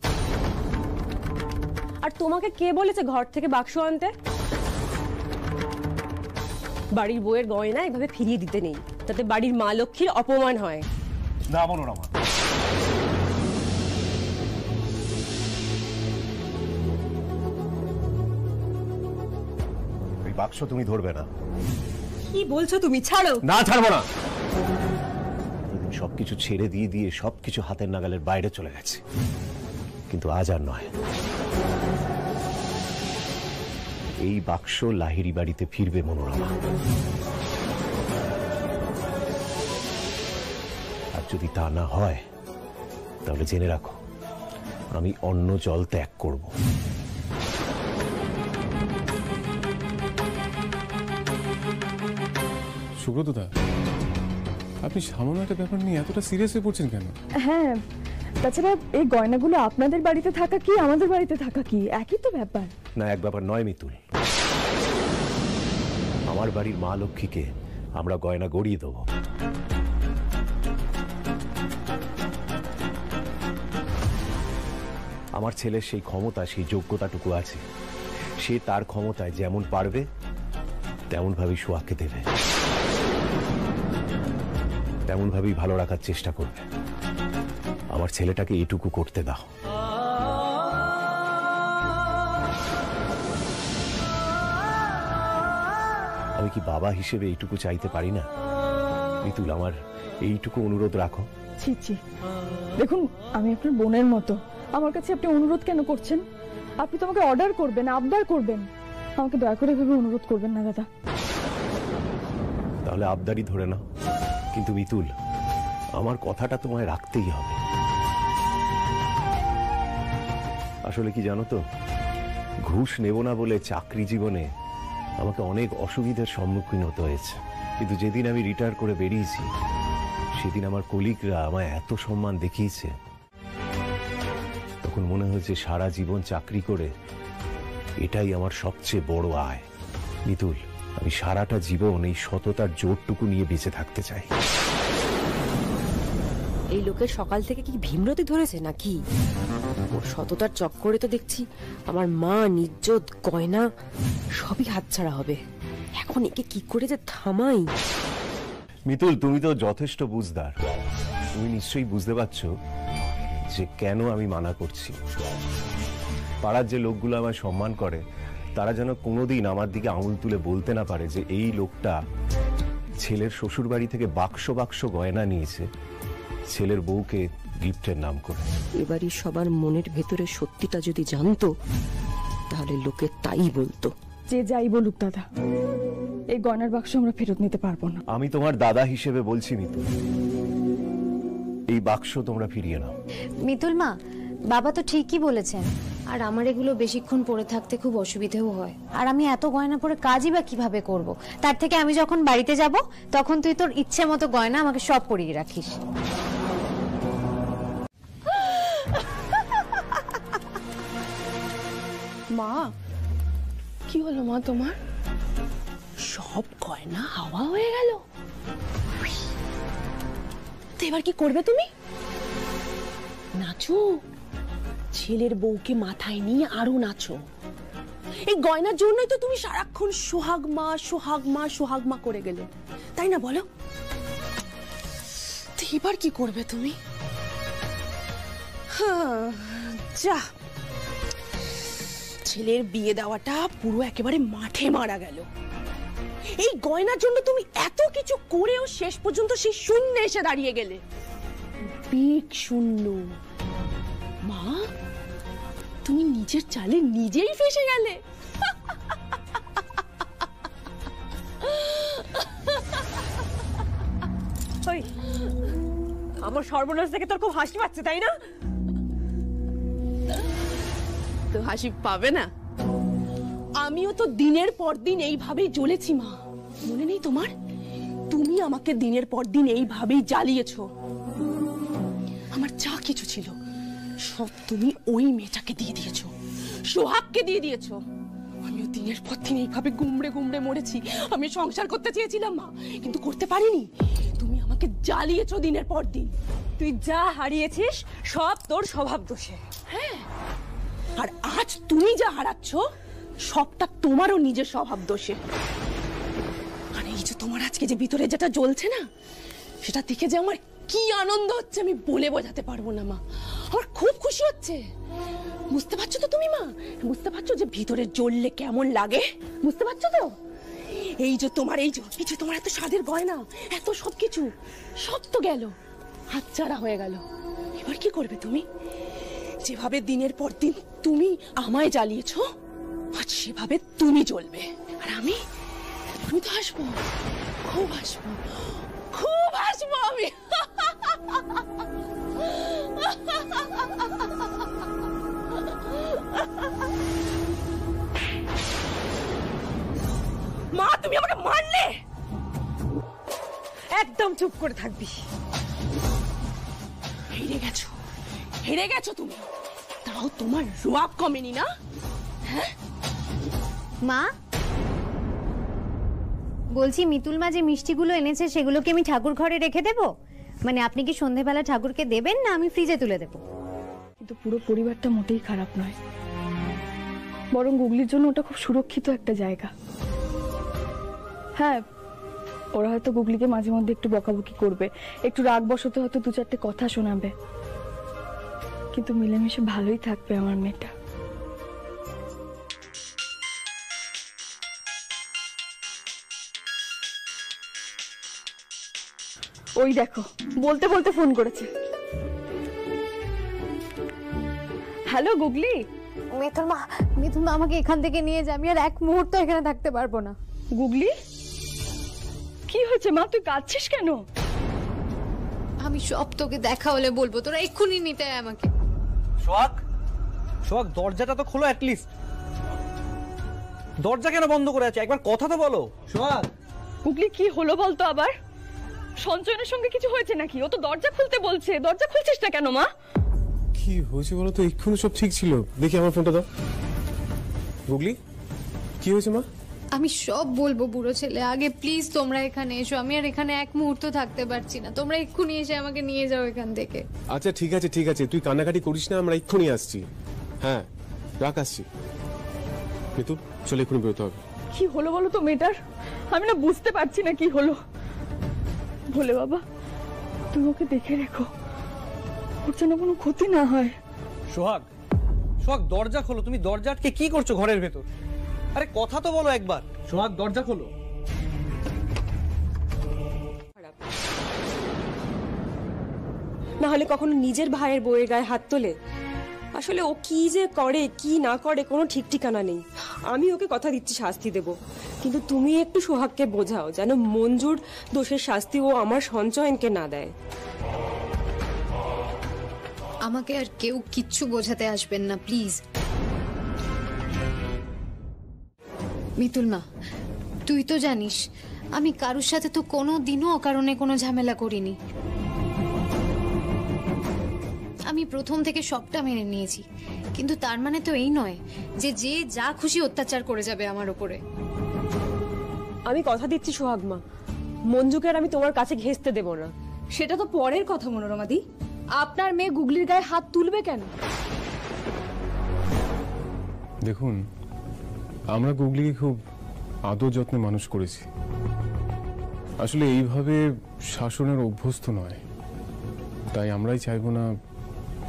আর তোমাকে কে বলেছে ঘর থেকে বাক্স আনতে? বাড়ির বউয়ের গয়না এভাবে ফিরিয়ে দিতে নেই, তাতে বাড়ির মা লক্ষ্মীর অপমান হয়। না মনোরমা, ওই বাক্স তুমি ধরবে না। কি বলছো তুমি? ছাড়ো। না, ছাড়বো না। সবকিছু ছেড়ে দিয়ে দিয়ে সবকিছু হাতের নাগালের বাইরে চলে গেছে, কিন্তু আজ আর নয়। এই বাক্স লাহিড়ি বাড়িতে ফিরবে মনোরমা। আর যদি তা না হয়, তাহলে জেনে রাখো, আমি অন্য জল ত্যাগ করব। সুব্রতদা, আপনি সামান্য একটা ব্যাপার নিয়ে এতটা সিরিয়াস হয়ে পড়ছেন কেন? হ্যাঁ, তাছাড়া এই গয়নাগুলো আপনাদের বাড়িতে থাকা কি আমাদের বাড়িতে থাকা কি একই তো ব্যাপার। না, এক ব্যাপার নয় মিতুল। আমার বাড়ির মা লক্ষ্মীকে আমরা গয়না গড়িয়ে দেবো। আমার ছেলের সেই ক্ষমতা, সেই যোগ্যতাটুকু আছে। সে তার ক্ষমতায় যেমন পারবে তেমন ভাবেই সোহাগকে দেবে, তেমন ভাবেই ভালো রাখার চেষ্টা করবে। আমার ছেলেটাকে এটুকু করতে দাও। আমি কি বাবা হিসেবে এইটুকু চাইতে পারি না? মিতুল, আমার এইটুকু অনুরোধ রাখো। ছি ছি, দেখুন আমি আপনার বোনের মতো, আমার কাছে আপনি অনুরোধ কেন করছেন? আপনি তো আমাকে অর্ডার করবেন, আবদার করবেন, আমাকে দয়া করে ভেবে অনুরোধ করবেন না দাদা। তাহলে আবদারই ধরে নাও। কিন্তু মিতুল, আমার কথাটা তোমায় রাখতেই হবে। আসলে কি জানো তো, ঘুষ নেব না বলে চাকরি জীবনে আমাকে অনেক অসুবিধার সম্মুখীন হতে হয়েছে। কিন্তু যেদিন আমি রিটায়ার করে বেরিয়েছি, সেদিন আমার কলিগরা আমায় এত সম্মান দেখিয়েছে, তখন মনে হয়েছে সারা জীবন চাকরি করে এটাই আমার সবচেয়ে বড় আয়। মিতুল, আমি সারাটা জীবন এই সততার জোরটুকু নিয়ে বেঁচে থাকতে চাই। এই লোকের সকাল থেকে কি ভীমরতি ধরেছে নাকি? ওর সততার চক্করে তো দেখছি আমার মা, ইজ্জত, গয়না সবই হাতছাড়া হবে। এখন একে কি করে যে থামাই? মিতুল, তুমি তো যথেষ্ট বুঝদার। তুমি নিশ্চয়ই বুঝতে পারছো যে কেন আমি মানা করছি। পাড়ার যে লোকগুলো আমায় সম্মান করে, তারা যেন কোনোদিন আমার দিকে আঙুল তুলে বলতে না পারে যে এই লোকটা ছেলের শ্বশুর বাড়ি থেকে বাক্স বাক্স গয়না নিয়েছে ছেলের বউকে গিফটের নাম করে। এবারই সবার মনের ভেতরে সত্যিটা যদি জানতো, তাহলে লোকে তাই বলতো। যে যাই বলুক দাদা, এই গয়নার বাক্স আমরা ফেরত নিতে পারবো না। আমি তোমার দাদা হিসেবে বলছি মিতুল, এই বাক্স তোমরা ফিরিয়ে নাও। মিতুল মা, বাবা তো ঠিকই বলেছেন। আর আমার এগুলো বেশিক্ষণ পরে থাকতে খুব অসুবিধেও হয়। আর আমি এত গয়না পরে কাজই বা কিভাবে করব? তার থেকে আমি যখন বাড়িতে যাব, তখন তুই তোর ইচ্ছে মতো গয়না আমাকে সব পরিয়ে রাখিস। মা, কি হলো মা তোমার? সব গয়না হাওয়া হয়ে গেল। তো এবার কি করবে তুমি? নাচো, ছেলের বউকে মাথায় নিয়ে আরো নাচো। এই গয়নার জন্যই তো তুমি সারাক্ষণ সোহাগ মা, সোহাগ মা, সোহাগ মা করে গেলে, তাই না বলো? তো এবার কি করবে তুমি? যা, ছেলের বিয়ে দেওয়াটা পুরো একেবারে মাঠে মারা গেল। এই গয়নার জন্য তুমি এত কিছু করেও শেষ পর্যন্ত সেই শূন্যে এসে দাঁড়িয়ে গেলে। বিগ শূন্য। মা, তুমি নিজের চালে নিজেই ফেসে গেলে। আমার সর্বনাশ থেকে তোর খুব হাসি পাচ্ছে, তাই না? তো হাসি পাবে না? আমিও তো দিনের পর দিন এইভাবেই জ্বলেছি মা, মনে নেই তোমার? তুমি আমাকে দিনের পর দিন এইভাবেই জ্বালিয়েছো। আমার যা কিছু ছিল সব তুমি ওই মেয়েটাকে দিয়ে দিয়েছো, সোহাগকে দিয়ে দিয়েছো। আমিও দিনের পর দিন এইভাবে গুমড়ে গুমড়ে মরেছি। আমি সংসার করতে চেয়েছিলাম মা, কিন্তু করতে পারিনি। তুমি আমাকে জ্বালিয়েছো দিনের পর দিন। তুই যা হারিয়েছিস সব তোর স্বভাব দোষে। হ্যাঁ, আর আজ তুমি যা হারাচ্ছ সবটা তোমারও নিজের স্বভাব দোষে। আর এই যে তোমার আজকে যে ভিতরে যেটা জ্বলছে না, সেটা দেখে যে আমার কি আনন্দ হচ্ছে আমি বলে বোঝাতে পারবো না মা। আমার খুব খুশি হচ্ছে। বুঝতে পারছো তো তুমি মা? বুঝতে পারছো যে ভিতরে জ্বললে কেমন লাগে? বুঝতে পারছো তো? এই যে তোমার এই যে তোমার এত স্বাদের গয়না, এত সবকিছু সব তো গেল, হাতছাড়া হয়ে গেল। এবার কি করবে তুমি? যেভাবে দিনের পর দিন তুমি আমায় জ্বালিয়েছো, আজ সেভাবে তুমি জ্বলবে। আর আমি তো হাসবো, খুব হাসবো, খুব হাসবো আমি। মারলে? একদম চুপ করে থাকবি। হেরে গেছো তুমি। তাও তোমার রোয়াব কমেনি না? হ্যাঁ মা, বলছি মিতুল মা যে মিষ্টিগুলো এনেছে সেগুলো কি আমি ঠাকুর ঘরে রেখে দেব? মানে আপনি কি সন্ধেবেলা ঠাকুরকে দেবেন না আমি ফ্রিজে তুলে দেব? কিন্তু পুরো পরিবারটা মোটেই খারাপ নয়, বরং গুগলির জন্য ওটা খুব সুরক্ষিত একটা জায়গা। হ্যাঁ, ওরা হয়তো গুগলিকে মাঝে মধ্যে একটু বকাবকি করবে, একটু রাগ বসতে হয়তো দু চারটে কথা শোনাবে, কিন্তু মিলেমিশে ভালোই থাকবে আমার মেয়েটা। ওই দেখো, বলতে বলতে ফোন করেছে। হ্যালো গুগলি। মিতুল মা আমাকে এখান থেকে নিয়ে যা, আমি আর এক মুহূর্ত এখানে থাকতে পারবো না। গুগলি, কি হয়েছে মা? তুই কাঁদছিস কেন? আমি সব তোকে দেখা হলে বলবো, তোরা এক্ষুনি নিতে আয় আমাকে। সোহাগ, দরজাটা তো খোলো অ্যাটলিস্ট। দরজা কেন বন্ধ করে আছে? একবার কথা তো বলো সোহাগ। গুগলি, কি হলো বলতো আবার? সঞ্চয়নের সঙ্গে কিছু হয়েছে নাকি? ও তো দরজা খুলতে বলছে, দরজা খুলছিস না কেন মা? কি হয়েছে বলো তো? এক্ষুনি সব ঠিক ছিল। দেখি আমার ফোনটা দাও। গুগলি, কি হয়েছে মা? আমি সব বলবো বুড়ো ছেলে, আগে প্লিজ তোমরা এখানে এসো। আমি আর এখানে এক মুহূর্ত থাকতে পারছি না, তোমরা এক্ষুনি এসে আমাকে নিয়ে যাও এখান থেকে। আচ্ছা ঠিক আছে ঠিক আছে, তুই কান্নাকাটি করিস না, আমরা এক্ষুনি আসছি। হ্যাঁ রাখ, আসছি। মিতুল চলে, এক্ষুনি বেরোতে হবে। কি হলো বলো তো মেয়েটার? আমি না বুঝতে পারছি না কি হলো। বলে বাবা, তুমি ওকে দেখে রেখো, ওর যেন কোনো ক্ষতি না হয়। সোহাগ, দরজা খোলো। তুমি দরজা আটকে কি করছো ঘরের ভেতর? আরে কথা তো বলো একবার। সোহাগ, দরজা খোলো। না হলে কখনো নিজের ভাইয়ের বউয়ের গায়ে হাত তোলে? আসলে ও কি যে করে কি না করে কোনো ঠিক ঠিকানা নেই। আমি ওকে কথা দিচ্ছি শাস্তি দেব, কিন্তু তুমি একটু সোহাগকে বোঝাও যেন মঞ্জুর দোষের শাস্তি ও আমার সঞ্চয়নকে না দেয়। আমাকে আর কেউ কিচ্ছু বোঝাতে আসবেন না প্লিজ। মিতুল মা, তুই তো জানিস আমি কারুর সাথে তো কোনো দিনও অকারণে কোনো ঝামেলা করিনি। আমি প্রথম থেকে সবটা মেনে নিয়েছি, কিন্তু তার মানে তো এই নয় যে যে যা খুশি অত্যাচার করে যাবে আমার উপরে। আমি কথা দিচ্ছি সোহাগ মা, মঞ্জুকে আর আমি তোমার কাছে ঘেঁষতে দেব না। সেটা তো পরের কথা মনোরমাদি। আপনার মেয়ে গুগলির গায়ে হাত তুলবে কেন? দেখুন, আমরা গুগলিকে খুব আদর যত্নে মানুষ করেছি। আসলে এইভাবে শাসনের অভ্যস্ত নয়, তাই আমরাই চাইবো না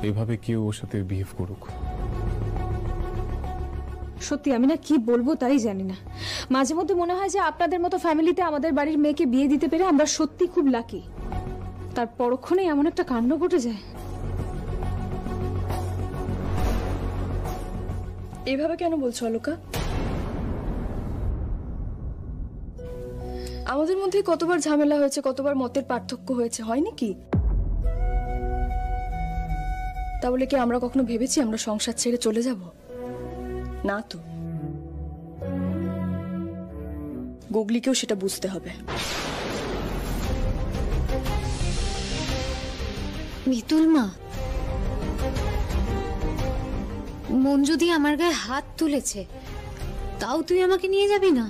এভাবে কেউ ওর সাথে বিহেভ করুক। সত্যি আমি না কি বলবো তাই জানি না। মাঝে মধ্যে মনে হয় যে আপনাদের মতো ফ্যামিলিতে আমাদের বাড়ির মেয়েকে বিয়ে দিতে পেরে আমরা সত্যি খুব লাকি। তার পরক্ষণে এমন একটা কাণ্ড ঘটে যায়। এভাবে কেন বলছো অলোকা? আমাদের মধ্যে কতবার ঝামেলা হয়েছে, কতবার মতের পার্থক্য হয়েছে, হয়নি কি? তা বলে কি আমরা কখনো ভেবেছি আমরা সংসার ছেড়ে চলে যাব? না তো। গুগলিকেও সেটা বুঝতে হবে। মিতুল মা, মঞ্জু দি আমার গায়ে হাত তুলেছে, তাও তুই আমাকে নিয়ে যাবি না?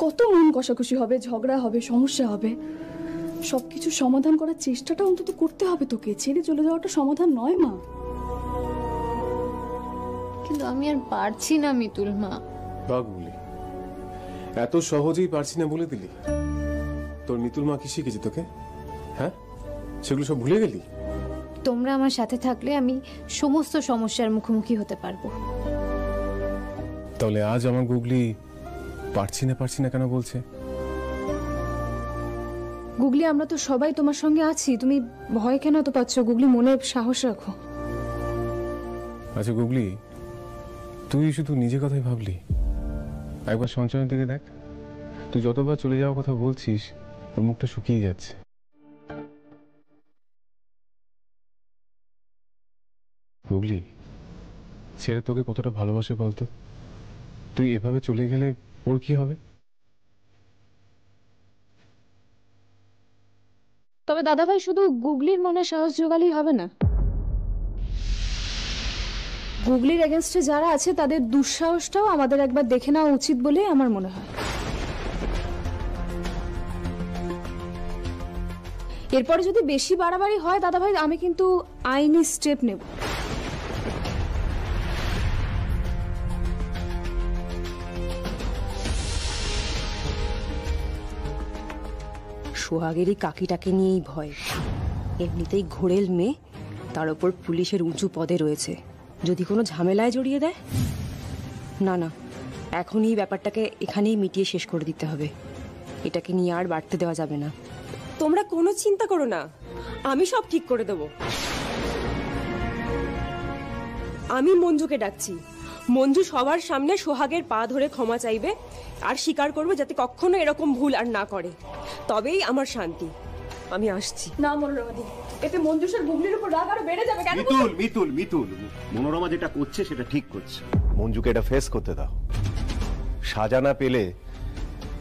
কত মন কষাকষি হবে, ঝগড়া হবে, সমস্যা হবে, সবকিছু সমাধান করার চেষ্টাটা অন্তত করতে হবে তোকে। ছেড়ে চলে যাওয়াটা সমাধান নয় মা। কিন্তু আমি আর পারছি না মিতুল মা। বাগুলি, এত সহজেই পারছি না বলে দিলি? তোর মিতুল মা কি শিখেছে তোকে? হ্যাঁ, সেগুলো সব ভুলে গেলি? তোমরা আমার সাথে থাকলে আমি সমস্ত সমস্যার মুখোমুখি হতে পারবো। তাহলে আজ আমার গুগলি পারছি না কেন বলছে? গুগলি, আমরা তো সবাই তোমার সঙ্গে আছি, তুমি ভয় কেন এত পাচ্ছ? গুগলি, মনে সাহস রাখো। আচ্ছা গুগলি, তুই শুধু নিজের কথাই ভাবলি? একবার সঞ্চয়ের দিকে দেখ, তুই যতবার চলে যাওয়ার কথা বলছিস ওর মুখটা শুকিয়ে যাচ্ছে। গুগলি, ছেড়ে তোকে কতটা ভালোবাসে বলতো? তুই এভাবে চলে গেলে ওর কি হবে? তবে দাদাভাই শুধু গুগলির মনে সাহস জোগালেই হবে না, গুগলির এগেনস্টে যারা আছে তাদের দুঃসাহসটাও আমাদের একবার দেখে নেওয়া উচিত বলেই আমার মনে হয়। এরপরে যদি বেশি বাড়াবাড়ি হয় দাদাভাই, আমি কিন্তু আইনি স্টেপ নেব। সোহাগেরই কাকিটাকে নিয়েই ভয়। এমনিতেই ঘোরেল মেয়ে, তার উপর পুলিশের উঁচু পদে রয়েছে। যদি কোনো ঝামেলায় জড়িয়ে দেয়, না না, এখনই ব্যাপারটাকে এখানেই মিটিয়ে শেষ করে দিতে হবে। এটাকে নিয়ে আর বাড়তে দেওয়া যাবে না। তোমরা কোনো চিন্তা করো না, আমি সব ঠিক করে দেব। আমি মঞ্জুকে ডাকছি। মঞ্জু সবার সামনে সোহাগের পা ধরে ক্ষমা চাইবে আর স্বীকার করবে যাতে কখনো এরকম ভুল আর না করে। তবেই আমার শান্তি। আমি আসছি। না মনোরমাদি, এতে মঞ্জুষার গুগলির উপর রাগ আরো বেড়ে যাবে। কেন? মিতুল মিতুল মিতুল, মনোরমা যেটা করছে সেটা ঠিক করছে। মঞ্জুকে এটা ফেস করতে দাও। সাজা না পেলে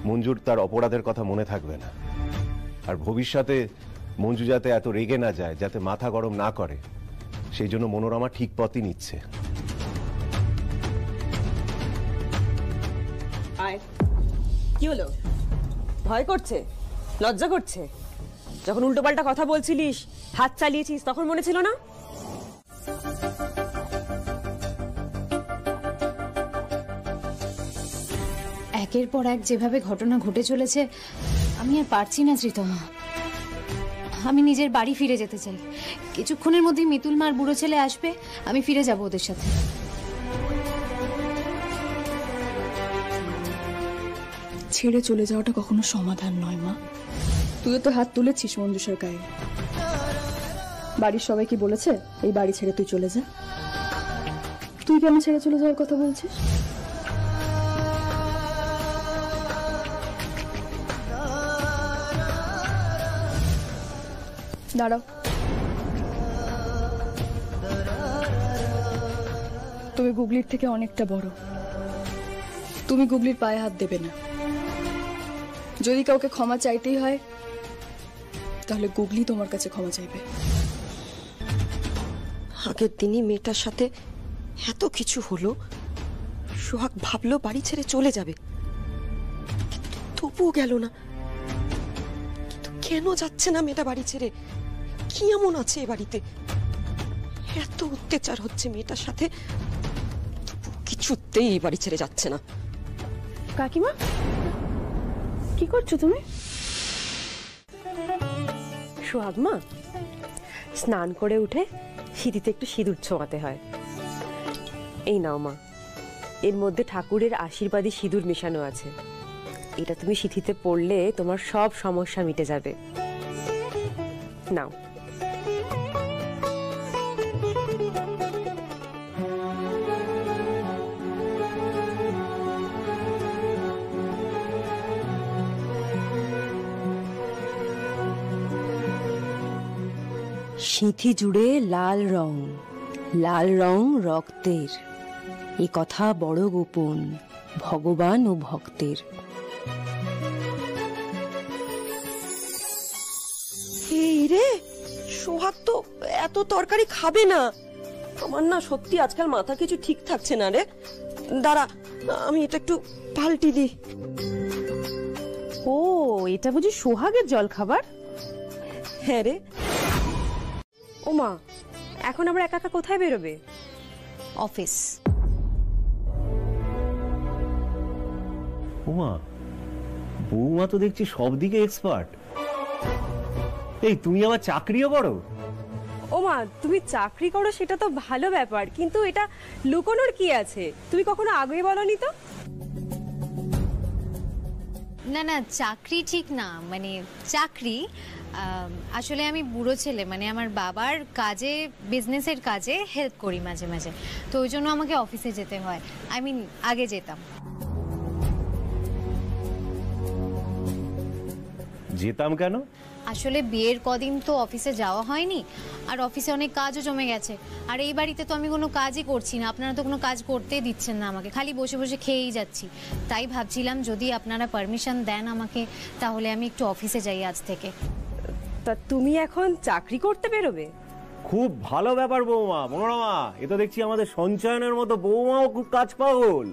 মঞ্জুর তার অপরাধের কথা মনে থাকবে না। আর ভবিষ্যতে মঞ্জু যাতে এত রেগে না যায়, যাতে মাথা গরম না করে, সেই জন্য মনোরমা ঠিক পথই নিচ্ছে। কি হলো? ভয় করছে? লজ্জা করছে? যখন উল্টোপাল্টা কথা বলছিলিস, হাত চালিয়েছিস, তখন মনে ছিল না? একের পর এক যেভাবে ঘটনা ঘটে চলেছে, আমি আর পারছি না শ্রীতমা। আমি নিজের বাড়ি ফিরে যেতে চাই। কিছুক্ষণের মধ্যেই মিতুল মার বুড়ো ছেলে আসবে, আমি ফিরে যাব ওদের সাথে। ছেড়ে চলে যাওয়াটা কখনো সমাধান নয় মা। তুইও তো হাত তুলেছিস মঞ্জুষার গায়ে। বাড়ির সবাই কি বলেছে এই বাড়ি ছেড়ে তুই চলে যা? তুই কেন ছেড়ে চলে যাওয়ার কথা বলছিস? দাঁড়াও, তুমি গুগলির থেকে অনেকটা বড়। তুমি গুগলির পায়ে হাত দেবে না। যদি কাউকে ক্ষমা চাইতেই হয় তাহলে গুগলি তোমার কাছে ক্ষমা চাইবে। আগের দিনই মেয়েটার সাথে এত কিছু হলো, সোহাগ ভাবলো বাড়ি ছেড়ে চলে যাবে, কিন্তু তবুও গেল না। কিন্তু কেন যাচ্ছে না মেয়েটা বাড়ি ছেড়ে? কি এমন আছে এ বাড়িতে? এত অত্যাচার হচ্ছে মেয়েটার সাথে, কিছুতেই এই বাড়ি ছেড়ে যাচ্ছে না। কাকিমা, কি করছো তুমি? সোহাগ মা, স্নান করে উঠে সিঁথিতে একটু সিঁদুর ছোঁয়াতে হয়। এই নাও মা, এর মধ্যে ঠাকুরের আশীর্বাদী সিঁদুর মেশানো আছে। এটা তুমি সিঁথিতে পড়লে তোমার সব সমস্যা মিটে যাবে। নাও। সিঁথি জুড়ে লাল রং, লাল রং রক্তের, এ কথা বড় গোপন ভগবান ও ভক্তের। এই রে, সোহাগ তো এত তরকারি খাবে না। আমার না সত্যি আজকাল মাথা কিছু ঠিক থাকছে না রে। দাঁড়া, আমি এটা একটু পাল্টি দিই। ও, এটা বুঝি সোহাগের জল খাবার? হ্যাঁ রে। ও মা, এখন আবার একা একা কোথায় বেরোবে? অফিস। ওমা, বৌমা তো দেখছি সব দিকে এক্সপার্ট। এই তুমি আমার চাকরিও করো? ও মা, তুমি চাকরি করো সেটা তো ভালো ব্যাপার, কিন্তু এটা লুকোনোর কি আছে? তুমি কখনো আগে বলনি তো? না না, চাকরি ঠিক না, মানে চাকরি আসলে আমি বুড়ো ছেলে, মানে আমার বাবার কাজে, বিজনেসের কাজে হেল্প করি মাঝে মাঝে, তো ওই জন্য আমাকে অফিসে যেতে হয়। আগে যেতাম। যেতাম কেন? আসলে বিয়ের কদিন তো অফিসে যাওয়া হয়নি, আর অফিসে অনেক কাজও জমে গেছে। আর এই বাড়িতে তো আমি কোনো কাজই করছি না, আপনারা তো কোনো কাজ করতেই দিচ্ছেন না আমাকে, খালি বসে বসে খেয়েই যাচ্ছি। তাই ভাবছিলাম যদি আপনারা পারমিশন দেন আমাকে, তাহলে আমি একটু অফিসে যাই আজ থেকে। তা তুমি এখন চাকরি করতে বেরোবে? খুব ভালো ব্যাপার বৌমা। মনোরমা, এ তো দেখছি আমাদের সঞ্চয়নের মতো বৌমাও খুব কাজ পাগল।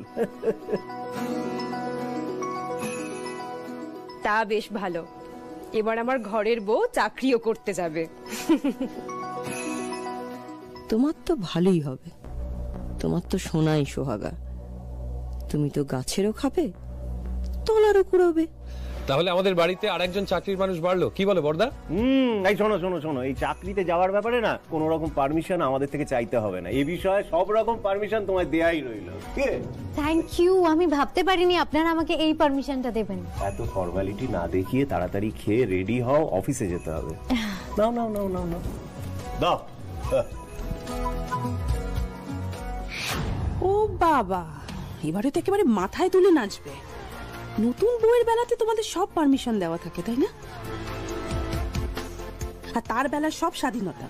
তা বেশ ভালো, এবার আমার ঘরের বউ চাকরিও করতে যাবে। তোমার তো ভালোই হবে, তোমার তো সোনাই সোহাগা। তুমি তো গাছেরও খাবে, তলারও কুড়োবে। তাহলে আমাদের বাড়িতে আরেকজন চাকরির মানুষ বাড়লো, কি বলে বড়দা? এই শোনো শোনো শোনো, এই চাকরিতে যাওয়ার ব্যাপারে না কোনো রকম পারমিশন আমাদের থেকে চাইতে হবে না। এই বিষয়ে সব রকম পারমিশন তোমায় দেয়াই রইল। থ্যাংক ইউ, আমি ভাবতে পারিনি আপনারা আমাকে এই পারমিশনটা দেবেন। এত ফর্মালিটি না দেখিয়ে তাড়াতাড়ি খেয়ে রেডি হও, অফিসে যেতে হবে। নাও নাও নাও নাও নাও দাও। ও বাবা, এবারে তো একেবারে মাথায় তুলে নাচবে। নতুন বউয়ের বেলাতে তোমাদের সব পারমিশন দেওয়া থাকে, তাই না? আর তার বেলায় সব স্বাধীনতা,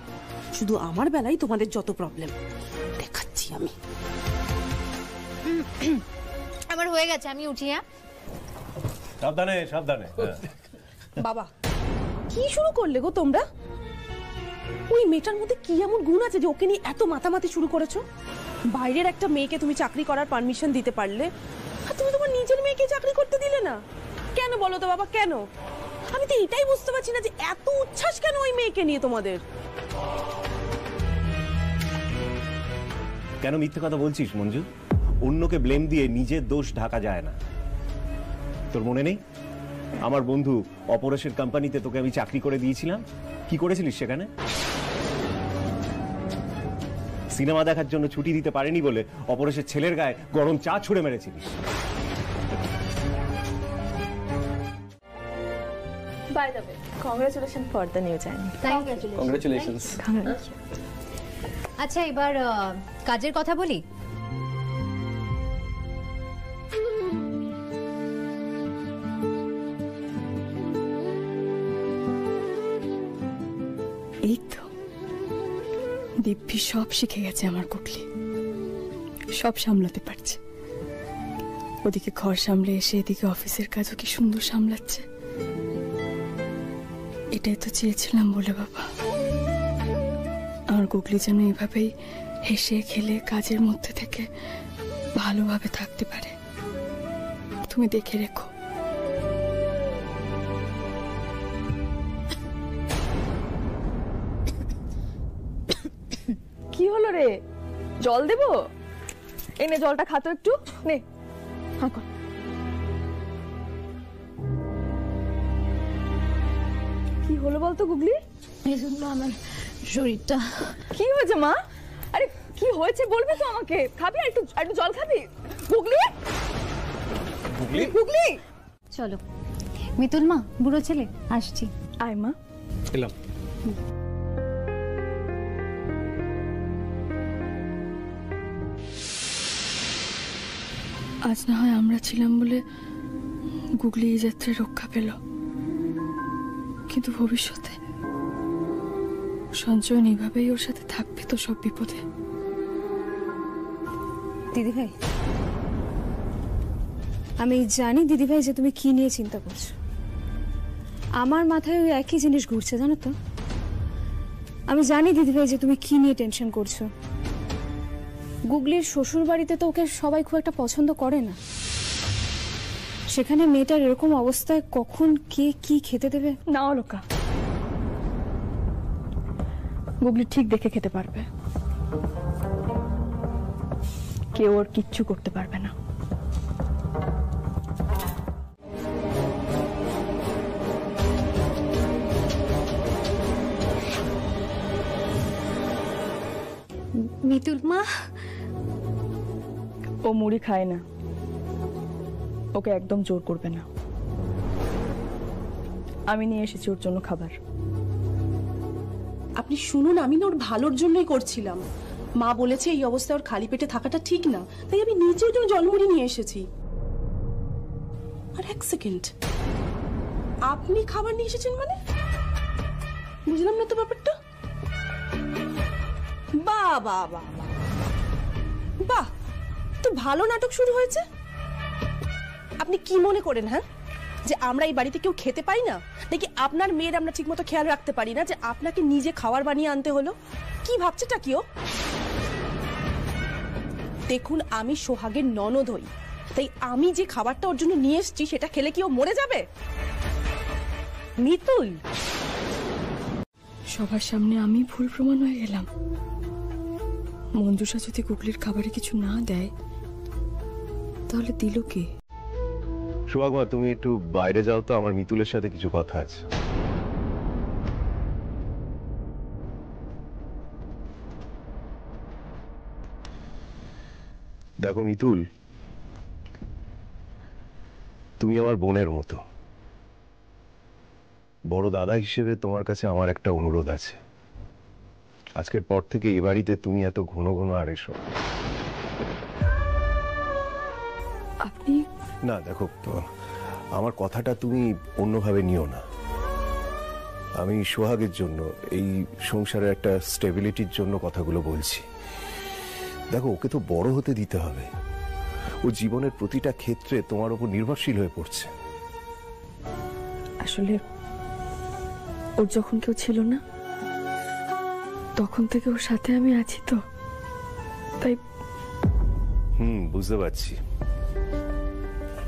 শুধু আমার বেলায় তোমাদের যত প্রবলেম। দেখাচ্ছি আমি। আমার হয়ে গেছে, আমি উঠি। সাবধানে সাবধানে। বাবা, কি শুরু করলে গো তোমরা? ওই মেয়েটার মধ্যে কি এমন গুণ আছে যে ওকে নিয়ে এত মাতামাতি শুরু করেছো? বাইরের একটা মেয়েকে তুমি চাকরি করার পারমিশন দিতে পারলে, আর তুমি তোমার নিজের মেয়েকে চাকরি করতে দিলে না? কেন বলো তো বাবা, কেন? আমি তো এটাই বুঝতে পারছি না যে এত উচ্ছ্বাস কেন ওই মেয়েকে নিয়ে তোমাদের। কেন মিথ্যে কথা বলছিস মঞ্জু? অন্যকে ব্লেম দিয়ে নিজের দোষ ঢাকা যায় না। তোর মনে নেই আমার বন্ধু অপরেশের কোম্পানিতে তোকে আমি চাকরি করে দিয়েছিলাম? কি করেছিলিস সেখানে? সিনেমা দেখার জন্য ছুটি দিতে পারেনি বলে অপরেশের ছেলের গায়ে গরম চা ছুঁড়ে মেরেছিলিস। By the way, congratulation for the new journey. Congratulations. আচ্ছা, এবার কাজের কথা বলি। এই তো দিব্যি সব শিখে গেছে আমার কুকলি, সব সামলাতে পারছে। ওদিকে ঘর সামলে এসে এদিকে অফিসের কাজও কি সুন্দর সামলাচ্ছে। এটাই তো চেয়েছিলাম বলে বাবা, আমার কুকলি যেন এভাবেই হেসে খেলে কাজের মধ্যে থেকে ভালোভাবে থাকতে পারে। তুমি দেখে রেখো। কি হলো রে? জল দেবো? এনে জলটা খাতো একটু, নে। কি হলো বলতো গুগলি? এই জন্য আমার শরীরটা। কি হয়েছে মা? আরে কি হয়েছে বলবে তো আমাকে। খাবি? একটু একটু জল খাবি? গুগলি, গুগলি, গুগলি চলো। মিতুল মা, বুড়ো ছেলে আসছি। আয় মা। এলাম। আজ না হয় আমরা ছিলাম বলে গুগলি এই যাত্রায় রক্ষা পেল, কিন্তু ভবিষ্যতে সঞ্চয়ন এইভাবেই ওর সাথে থাকবে তো সব বিপদে। দিদিভাই, আমি জানি দিদিভাই যে তুমি কি নিয়ে চিন্তা করছো। আমার মাথায় ওই একই জিনিস ঘুরছে, জানো তো। আমি জানি দিদিভাই যে তুমি কি নিয়ে টেনশন করছো। গুগলির শ্বশুর বাড়িতে তো ওকে সবাই খুব একটা পছন্দ করে না। সেখানে মেয়েটার এরকম অবস্থায় কখন কে কি খেতে দেবে? না অলোকা, গুগলি ঠিক দেখে খেতে পারবে, কেউ ওর কিচ্ছু করতে পারবে না। মিতুল মা, ও মুড়ি খায় না, ওকে একদম জোর করবে না। আমি নিয়ে এসেছি ওর জন্য খাবার। আপনি শুনুন, আমি না ওর ভালোর জন্যই করছিলাম। মা বলেছে এই অবস্থায় ওর খালি পেটে থাকাটা ঠিক না, তাই আমি নিজের জন্য জলমুড়ি নিয়ে এসেছি। আর এক সেকেন্ড, আপনি খাবার নিয়ে এসেছেন মানে? বুঝলাম না তো ব্যাপারটা। বাহ বাহ বাহ বাহ, তো ভালো নাটক শুরু হয়েছে। আপনি কি মনে করেন হ্যাঁ, যে আমরা এই বাড়িতে কেউ খেতে পাই না নাকি আপনার মেয়ের আমরা ঠিকমতো খেয়াল রাখতে পারি না যে আপনাকে নিজে খাবার বানিয়ে আনতে হলো? কি ভাবছেটা কি ও? দেখুন, আমি সোহাগের ননদ হই, তাই আমি যে খাবারটা ওর জন্য নিয়ে এসেছি সেটা খেলে কি ও মরে যাবে? মিতুল, সবার সামনে আমি ভুল প্রমাণ হয়ে গেলাম। মঞ্জুষা যদি গুগলির খাবারে কিছু না দেয় তাহলে দিল কে? সোহাগ মা, তুমি একটু বাইরে যাও তো, আমার মিতুলের সাথে কিছু কথা আছে। দেখো মিতুল, তুমি আমার বোনের মতো। বড় দাদা হিসেবে তোমার কাছে আমার একটা অনুরোধ আছে। আজকের পর থেকে এ বাড়িতে তুমি এত ঘন ঘন আর এসো আপনি না। দেখো, আমার কথাটা তুমি অন্যভাবে নিও না। আমি সোহাগের জন্য, এই সংসারের একটা স্টেবিলিটির জন্য কথাগুলো বলছি। দেখো, ওকে তো বড় হতে দিতে হবে। ও জীবনের প্রতিটা ক্ষেত্রে তোমার উপর নির্ভরশীল হয়ে পড়ছে। আসলে ওর যখন কেউ ছিল না তখন থেকে ওর সাথে আমি আছি, তো তাই। বুঝতে পারছি,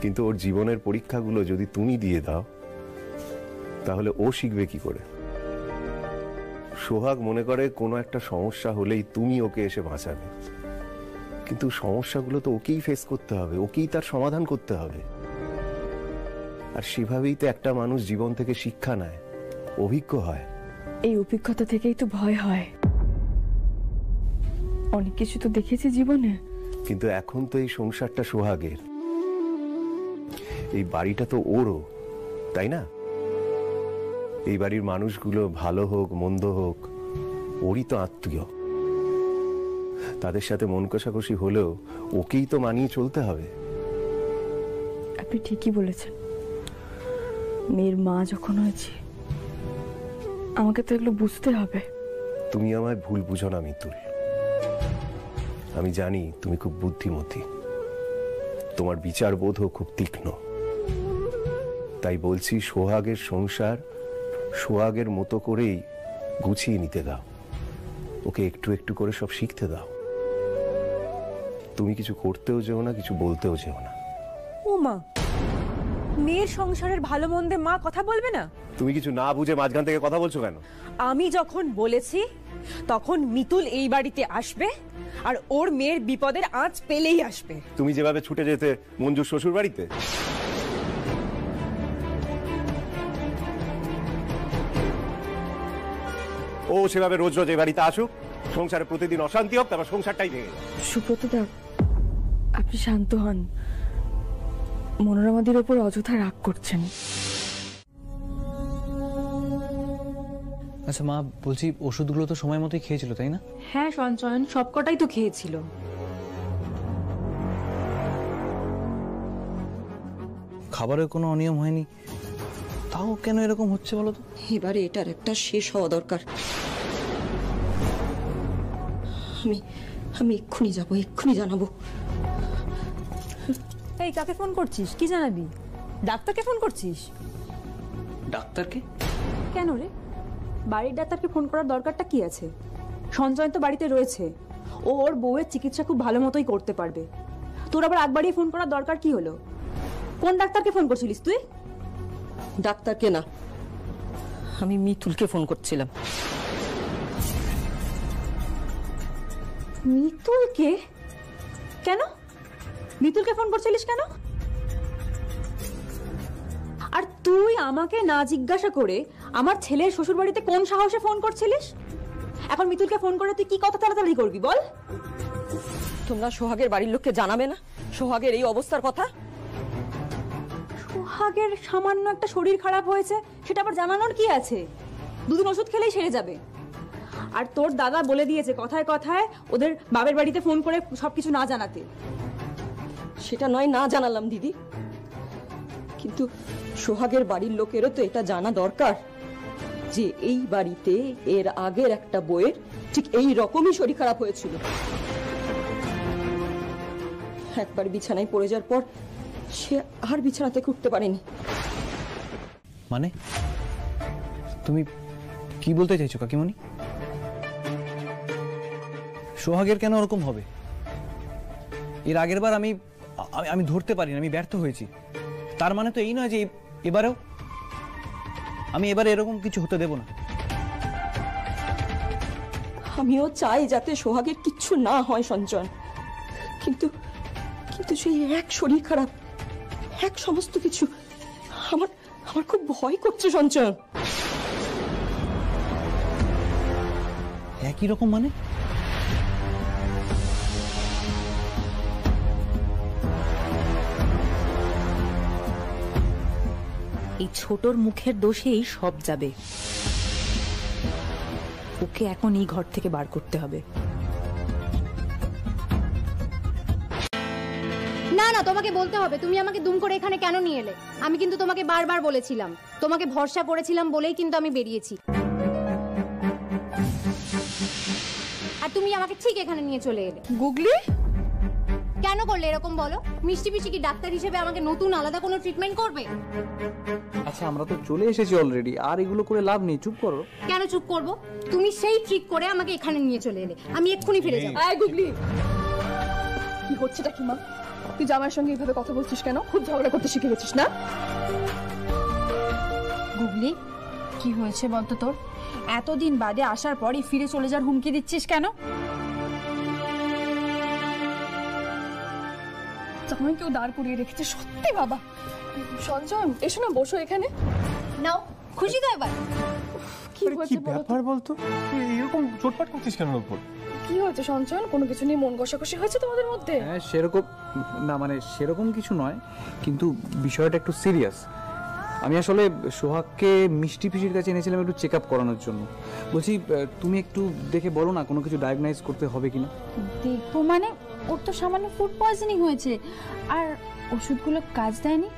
কিন্তু ওর জীবনের পরীক্ষাগুলো যদি তুমি দিয়ে দাও তাহলে ও শিখবে কি করে? সোহাগ মনে করে কোনো একটা সমস্যা হলেই তুমি ওকে এসে বাঁচাবে, কিন্তু সমস্যাগুলো তো ওকেই ফেস করতে হবে, ওকেই তার সমাধান করতে হবে। আর সেভাবেই তো একটা মানুষ জীবন থেকে শিক্ষা নেয়, অভিজ্ঞ হয়। এই অভিজ্ঞতা থেকেই তো ভয় হয়। অনেক কিছু তো দেখেছি জীবনে, কিন্তু এখন তো এই সংসারটা সোহাগের, এই বাড়িটা তো ওরও, তাই না? এই বাড়ির মানুষগুলো ভালো হোক মন্দ হোক ওরই তো আত্মীয়। তাদের সাথে মন কষাকষি হলেও ওকেই তো মানিয়ে চলতে হবে। আপনি ঠিকই বলেছেন। মেয়ের মা যখন হয়েছে আমাকে তো এগুলো বুঝতে হবে। তুমি আমায় ভুল বুঝো না মিতুল। আমি জানি তুমি খুব বুদ্ধিমতী, তোমার বিচার বোধও খুব তীক্ষ্ণ। তাই বলছি, সোহাগের সংসার সোহাগের মতো করেই গুছিয়ে নিতে দাও। ওকে একটু একটু করে সব শিখতে দাও। তুমি কিছু করতেও যেও না, কিছু বলতেও যেও না। ও মা, মেয়ের সংসারের ভালো মন্দে মা কথা বলবে না? তুমি কিছু না বুঝে মাঝখান থেকে কথা বলছো কেন? আমি যখন বলেছি তখন মিতুল এই বাড়িতে আসবে আর ওর মেয়ের বিপদের আঁচ পেলেই আসবে। তুমি যেভাবে ছুটে যেতে মঞ্জুর শ্বশুর বাড়িতে, ও সেভাবে রোজ রোজ এই বাড়িতে আসুক, সংসারে প্রতিদিন অশান্তি হোক, তারপর সংসারটাই ভেঙে যায়। সুব্রতদা, আপনি শান্ত হন। মনোরমাদির ওপর অযথা রাগ করছেন। আচ্ছা মা, বলছি ওষুধগুলো তো সময় মতোই খেয়েছিল তাই না? হ্যাঁ সঞ্চয়ন, সবকটাই তো খেয়েছিল। খাবারের কোনো অনিয়ম হয়নি, তাও কেন এরকম হচ্ছে বলো তো? এবারে এটার একটা শেষ হওয়া দরকার। আমি এক্ষুনি যাবো, এক্ষুনি জানাবো। এই কাকে ফোন করছিস? কি জানাবি? ডাক্তারকে ফোন করছিস? ডাক্তারকে? কেন রে, বাড়ির ডাক্তারকে ফোন করার দরকারটা কি আছে? সঞ্জয় তো বাড়িতে রয়েছে, ও ওর বউয়ের চিকিৎসা খুব ভালো মতোই করতে পারবে। তোর আবার আগ বাড়িয়ে ফোন করার দরকার কি হলো? কোন ডাক্তারকে ফোন করছিলিস তুই? ডাক্তারকে না, আমি মিতুলকে ফোন করছিলাম। মিতুলকে? কেন মিতুলকে ফোন করছিলিস কেন? আর তুই আমাকে না জিজ্ঞাসা করে আমার ছেলের শ্বশুর বাড়িতে কোন সাহসে ফোন করছিলিস? এখন মিতুলকে ফোন করে তুই কি কথা তাড়াতাড়ি করবি বল? তোমরা সোহাগের বাড়ির লোককে জানাবে না সোহাগের এই অবস্থার কথা? সোহাগের সামান্য একটা শরীর খারাপ হয়েছে, সেটা আবার জানানোর কি আছে? দুদিন ওষুধ খেলেই সেরে যাবে। আর তোর দাদা বলে দিয়েছে কথায় কথায় ওদের বাবার বাড়িতে ফোন করে সবকিছু না জানাতে। সেটা নয় না জানালাম দিদি, কিন্তু সোহাগের বাড়ির লোকেরও তো এটা জানা দরকার যে এই বাড়িতে এর আগের একটা বউয়ের ঠিক এই রকমই শরীর খারাপ হয়েছিল। একবার বিছানায় পড়ে যাওয়ার পর সে আর বিছানা থেকে উঠতে পারেনি। মানে তুমি কি বলতে চাইছো কাকিমণি? সোহাগের কেন ওরকম হবে? এর আগের বার আমি আমি ধরতে পারিনি, আমি ব্যর্থ হয়েছি। তার মানে তো এই নয় যে এবারেও আমি এবারে এরকম কিছু হতে দেব না। আমিও চাই যাতে সোহাগের কিচ্ছু না হয় সঞ্চয়ন, কিন্তু কিন্তু সেই এক শরীর খারাপ, এক সমস্ত কিছু আমার আমার খুব ভয় করছে সঞ্চয়ন। একই রকম মানে? এই ছোটর মুখের দোষেই সব যাবে। ওকে এখন এই ঘর থেকে বার করতে হবে। না না, তোমাকে বলতে হবে তুমি আমাকে দুম করে এখানে কেন নিয়ে এলে। আমি কিন্তু তোমাকে বারবার বলেছিলাম, তোমাকে ভরসা করেছিলাম বলেই কিন্তু আমি বেরিয়েছি, আর তুমি আমাকে ঠিক এখানে নিয়ে চলে এলে। গুগলি কেন করলে এরকম বলো? মিষ্টি পিসি কি ডাক্তার হিসেবে আমাকে নতুন আলাদা কোনো ট্রিটমেন্ট করবে? আচ্ছা আমরা তো চলে এসেছি অলরেডি, আর এগুলো করে লাভ নেই, চুপ করো। কেন চুপ করব? তুমি সেই ট্রিক করে আমাকে এখানে নিয়ে চলে এলে, আমি এক্ষুনি ফিরে যাব। আয় গুগলি, কি হচ্ছেটা কি মা? তুই জামাইয়ের সঙ্গে এইভাবে কথা বলছিস কেন? খুব ঝগড়া করতে শিখে গেছিস না? গুগলি কি হয়েছে বলতো তোর? এতদিন বাদে আসার পরই ফিরে চলে যাওয়ার হুমকি দিচ্ছিস কেন? জামাই কেউ দাঁড় করিয়ে রেখেছে সত্যি বাবা। সঞ্জয় এসো না, বসো এখানে। নাও, খুশি তো এবার? কি হয়েছে ব্যাপার বলতো? তুই এরকম চোটপাট করছিস কেন ওর উপর? কি হয়েছে সঞ্চয়ন? কোনো কিছু নিয়ে মন কষাকষি হয়েছে তোমাদের মধ্যে? হ্যাঁ সেরকম না, মানে সেরকম কিছু নয়, কিন্তু বিষয়টা একটু সিরিয়াস। আমি আসলে সোহাগকে মিষ্টি পিসির কাছে এনেছিলাম একটু চেক আপ করানোর জন্য। বলছি তুমি একটু দেখে বলো না কোনো কিছু ডায়াগনাইজ করতে হবে কিনা। দেখবো মানে? ওর তো সামান্য ফুড পয়জনিং হয়েছে, আর ওষুধগুলো কাজ দেয়নি।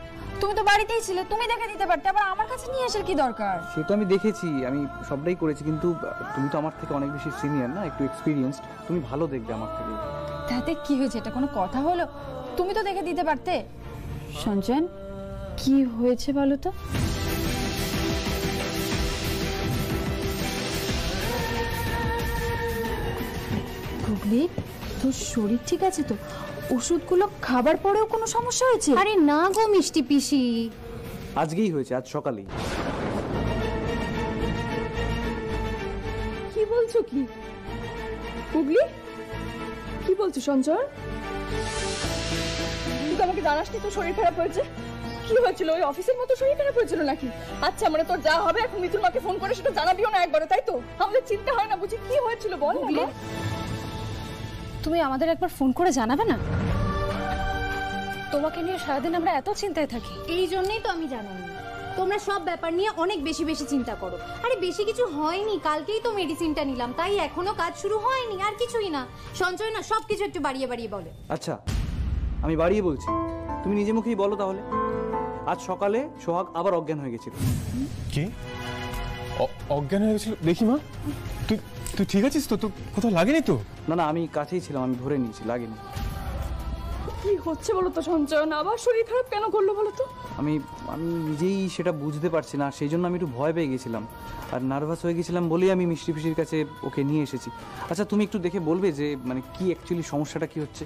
তুমি তো বাড়িতেই ছিলে, তুমি দেখে দিতে পারতে, আবার আমার কাছে নিয়ে আসার কি দরকার? সে তো আমি দেখেছি, আমি সবটাই করেছি, কিন্তু তুমি তো আমার থেকে অনেক বেশি সিনিয়র না, একটু এক্সপিরিয়েন্সড, তুমি ভালো দেখবে আমার থেকে। তাতে কি হয়েছে? এটা কোনো কথা হলো? তুমি তো দেখে দিতে পারতে। সঞ্জয়ন কি হয়েছে বলো তো? গুগলি তোর শরীর ঠিক আছে তো? ওষুধগুলো খাবার পরেও কোনো সমস্যা হয়েছে? আরে না গো মিষ্টি পিসি, আজকেই হয়েছে, আজ সকালেই। কি বলছো? কি গুগলি কি বলছো সঞ্জয়? তুই তো আমাকে জানাসনি তোর শরীর খারাপ হয়েছে? কি হয়েছিল? ওই অফিসের মতো শরীর খারাপ হয়েছিল নাকি? আচ্ছা মানে তোর যা হবে এখন মিতুল মাকে ফোন করে সেটা জানাবিও না একবারে, তাই তো? আমাদের চিন্তা হয় না বুঝি? কি হয়েছিল বল না। তুমি আমাদের একবার ফোন করে জানাবে না? তোমাকে নিয়ে সারাদিন আমরা এত চিন্তায় থাকি। এই জন্যই তো আমি জানাইনি। তোমরা সব ব্যাপার নিয়ে অনেক বেশি বেশি চিন্তা করো। আরে বেশি কিছু হয়নি, কালকেই তো মেডিসিনটা নিলাম, তাই এখনো কাজ শুরু হয়নি, আর কিছুই না। সঞ্চয় না সবকিছু একটু বাড়িয়ে বাড়িয়ে বলে। আচ্ছা আমি বাড়িয়ে বলছি, তুমি নিজে মুখেই বলো তাহলে। আজ সকালে সোহাগ আবার অজ্ঞান হয়ে গেছিল। কি অজ্ঞান হয়ে গেছিল? দেখি মা, তুই তুই ঠিক আছিস তো? তোর কোথাও লাগেনি তো? না না, আমি কাছেই ছিলাম, আমি ধরে নিয়েছি, লাগেনি। কি হচ্ছে বলো তো সঞ্চয়? আবার শরীর খারাপ কেন করলো বলো তো? আমি আমি নিজেই সেটা বুঝতে পারছি না, সেই জন্য আমি একটু ভয় পেয়ে গেছিলাম আর নার্ভাস হয়ে গেছিলাম বলেই আমি মিষ্টি পিসির কাছে ওকে নিয়ে এসেছি। আচ্ছা তুমি একটু দেখে বলবে যে মানে কি অ্যাকচুয়ালি সমস্যাটা কি হচ্ছে?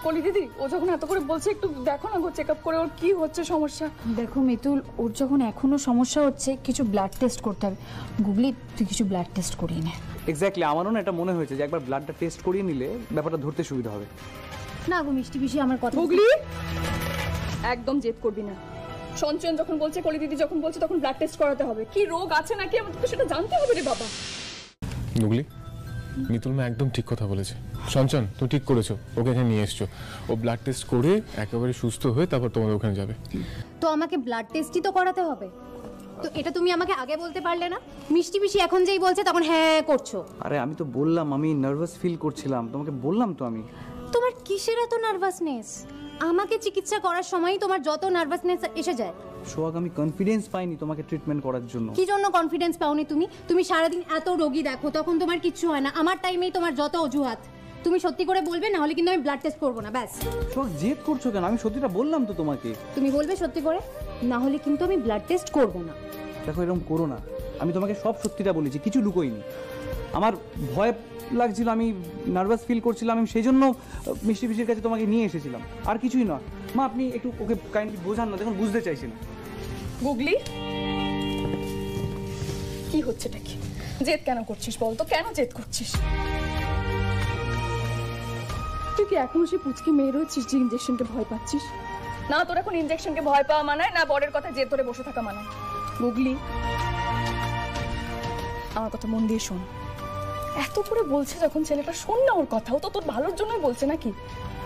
কলি দিদি, ও যখন এত করে বলছে একটু দেখো না গো, চেক আপ করে ওর কি হচ্ছে সমস্যা। দেখো মিতুল, ওর যখন এখনো সমস্যা হচ্ছে কিছু ব্লাড টেস্ট করতে হবে। গুগলি তুই কিছু ব্লাড টেস্ট করিয়ে নে। এক্স্যাক্টলি, আমারও না এটা মনে হয়েছে যে একবার ব্লাডটা টেস্ট করিয়ে নিলে ব্যাপারটা ধরতে সুবিধা হবে। না গো মিষ্টি পিসি, আমার কথা গুগলি একদম জেদ করবি না। সঞ্চয়ন যখন বলছে, কলি দিদি যখন বলছে, তখন ব্লাড টেস্ট করাতে হবে। কি রোগ আছে নাকি আমাদের তো সেটা জানতে হবে রে বাবা। গুগলি, মিতুল মা একদম ঠিক কথা বলেছে। সঞ্চয়ন তুমি ঠিক করেছো, ওকে এখানে নিয়ে এসছো। ও ব্লাড টেস্ট করে একেবারে সুস্থ হয়ে তারপর তোমাদের ওখানে যাবে। তো আমাকে ব্লাড টেস্টই তো করাতে হবে, তো এটা তুমি আমাকে আগে বলতে পারলে না? মিষ্টি পিসি এখন যেই বলছে তখন হ্যাঁ করছো। আরে আমি তো বললাম আমি নার্ভাস ফিল করছিলাম, তোমাকে বললাম তো আমি। তোমার কিসের এত নার্ভাসনেস? আমাকে চিকিৎসা করার সময়ই তোমার যত নার্ভাসনেস এসে যায়। সোহাগ, আমি কনফিডেন্স পাইনি তোমাকে ট্রিটমেন্ট করার জন্য। কি জন্য কনফিডেন্স পাওনি তুমি? তুমি সারাদিন এত রোগী দেখো, তখন তোমার কিচ্ছু হয় না। আমার টাইমেই তোমার যত অজুহাত। তুমি সত্যি করে বলবে, না হলে কিন্তু আমি ব্লাড টেস্ট করবো না। ব্যাস। সোহাগ, জেদ করছো কেন? আমি সত্যিটা বললাম তো তোমাকে। তুমি বলবে সত্যি করে, না হলে কিন্তু আমি ব্লাড টেস্ট করবো না। দেখো, এরকম করো না। আমি তোমাকে সব সত্যিটা বলেছি, কিছু লুকোইনি। আমার ভয় লাগছিল, আমি নার্ভাস ফিল করছিলাম, আমি সেই জন্য মিষ্টি পিসির কাছে তোমাকে নিয়ে এসেছিলাম, আর কিছুই নয়। মা, আপনি একটু ওকে কাইন্ডলি বোঝান না, দেখুন বুঝতে চাইছি না। গুগলি, কি হচ্ছেটা কি? জেদ কেন করছিস বল তো, কেন জেদ করছিস? তুই কি এখনো সে পুচকে মেয়ে রয়েছিস যে ইঞ্জেকশনকে ভয় পাচ্ছিস? না, তোর এখন ইঞ্জেকশনকে ভয় পাওয়া মানায় না বরের কথা জেদ ধরে বসে থাকা মানায়। গুগলি, আমার কথা মন দিয়ে শোন। এত করে বলছে যখন ছেলেটা, শোন না ওর কথা। ও তো তোর ভালোর জন্যই বলছে নাকি?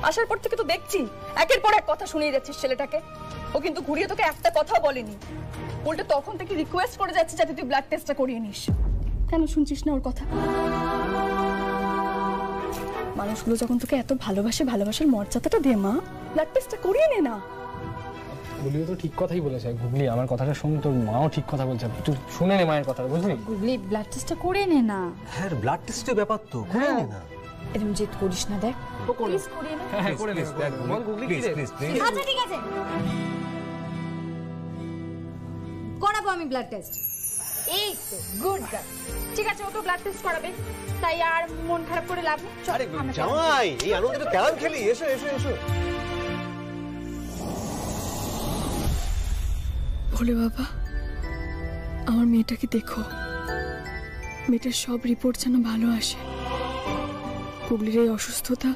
আসার পর থেকে তো দেখছি একের পর এক কথা শুনিয়ে যাচ্ছিস ছেলেটাকে। ও কিন্তু ঘুরিয়ে তোকে একটা কথা বলেনি, উল্টে তখন থেকে রিকোয়েস্ট করে যাচ্ছে যাতে তুই ব্লাড টেস্টটা করিয়ে নিস। কেন শুনছিস না ওর কথা? মানুষগুলো যখন তোকে এত ভালোবাসে, ভালোবাসার মর্যাদাটা দে মা, ব্লাড টেস্টটা করিয়ে নে না। গুগলিও তো ঠিক কথাই বলেছে। গুগলি, আমার কথাটা শোন, তোর মাও ঠিক কথা বলছে, তুই শুনে নে মায়ের কথা, বুঝলি? গুগলি, ব্লাড টেস্টটা করে নে না। হ্যাঁ, ব্লাড টেস্টের ব্যাপার তো, করে নে না। এরকম জেদ করিস না, দেখ। প্লিজ করিয়ে নে। হ্যাঁ, করে নে। বল গুগলি, কি রে? আচ্ছা ঠিক আছে, করাবো আমি ব্লাড টেস্ট। এই তো গুড গার্ল। ঠিক আছে, ও তো ব্লাড টেস্ট করাবে, তাই আর মন খারাপ করে লাভ নেই। চল জামাই, এই আনন্দে তো ক্যারাম খেলি। এসো এসো এসো। ভোলে বাবা, আমার মেয়েটাকে দেখো, মেয়েটার সব রিপোর্ট যেন ভালো আসে। গুগলির এই অসুস্থতা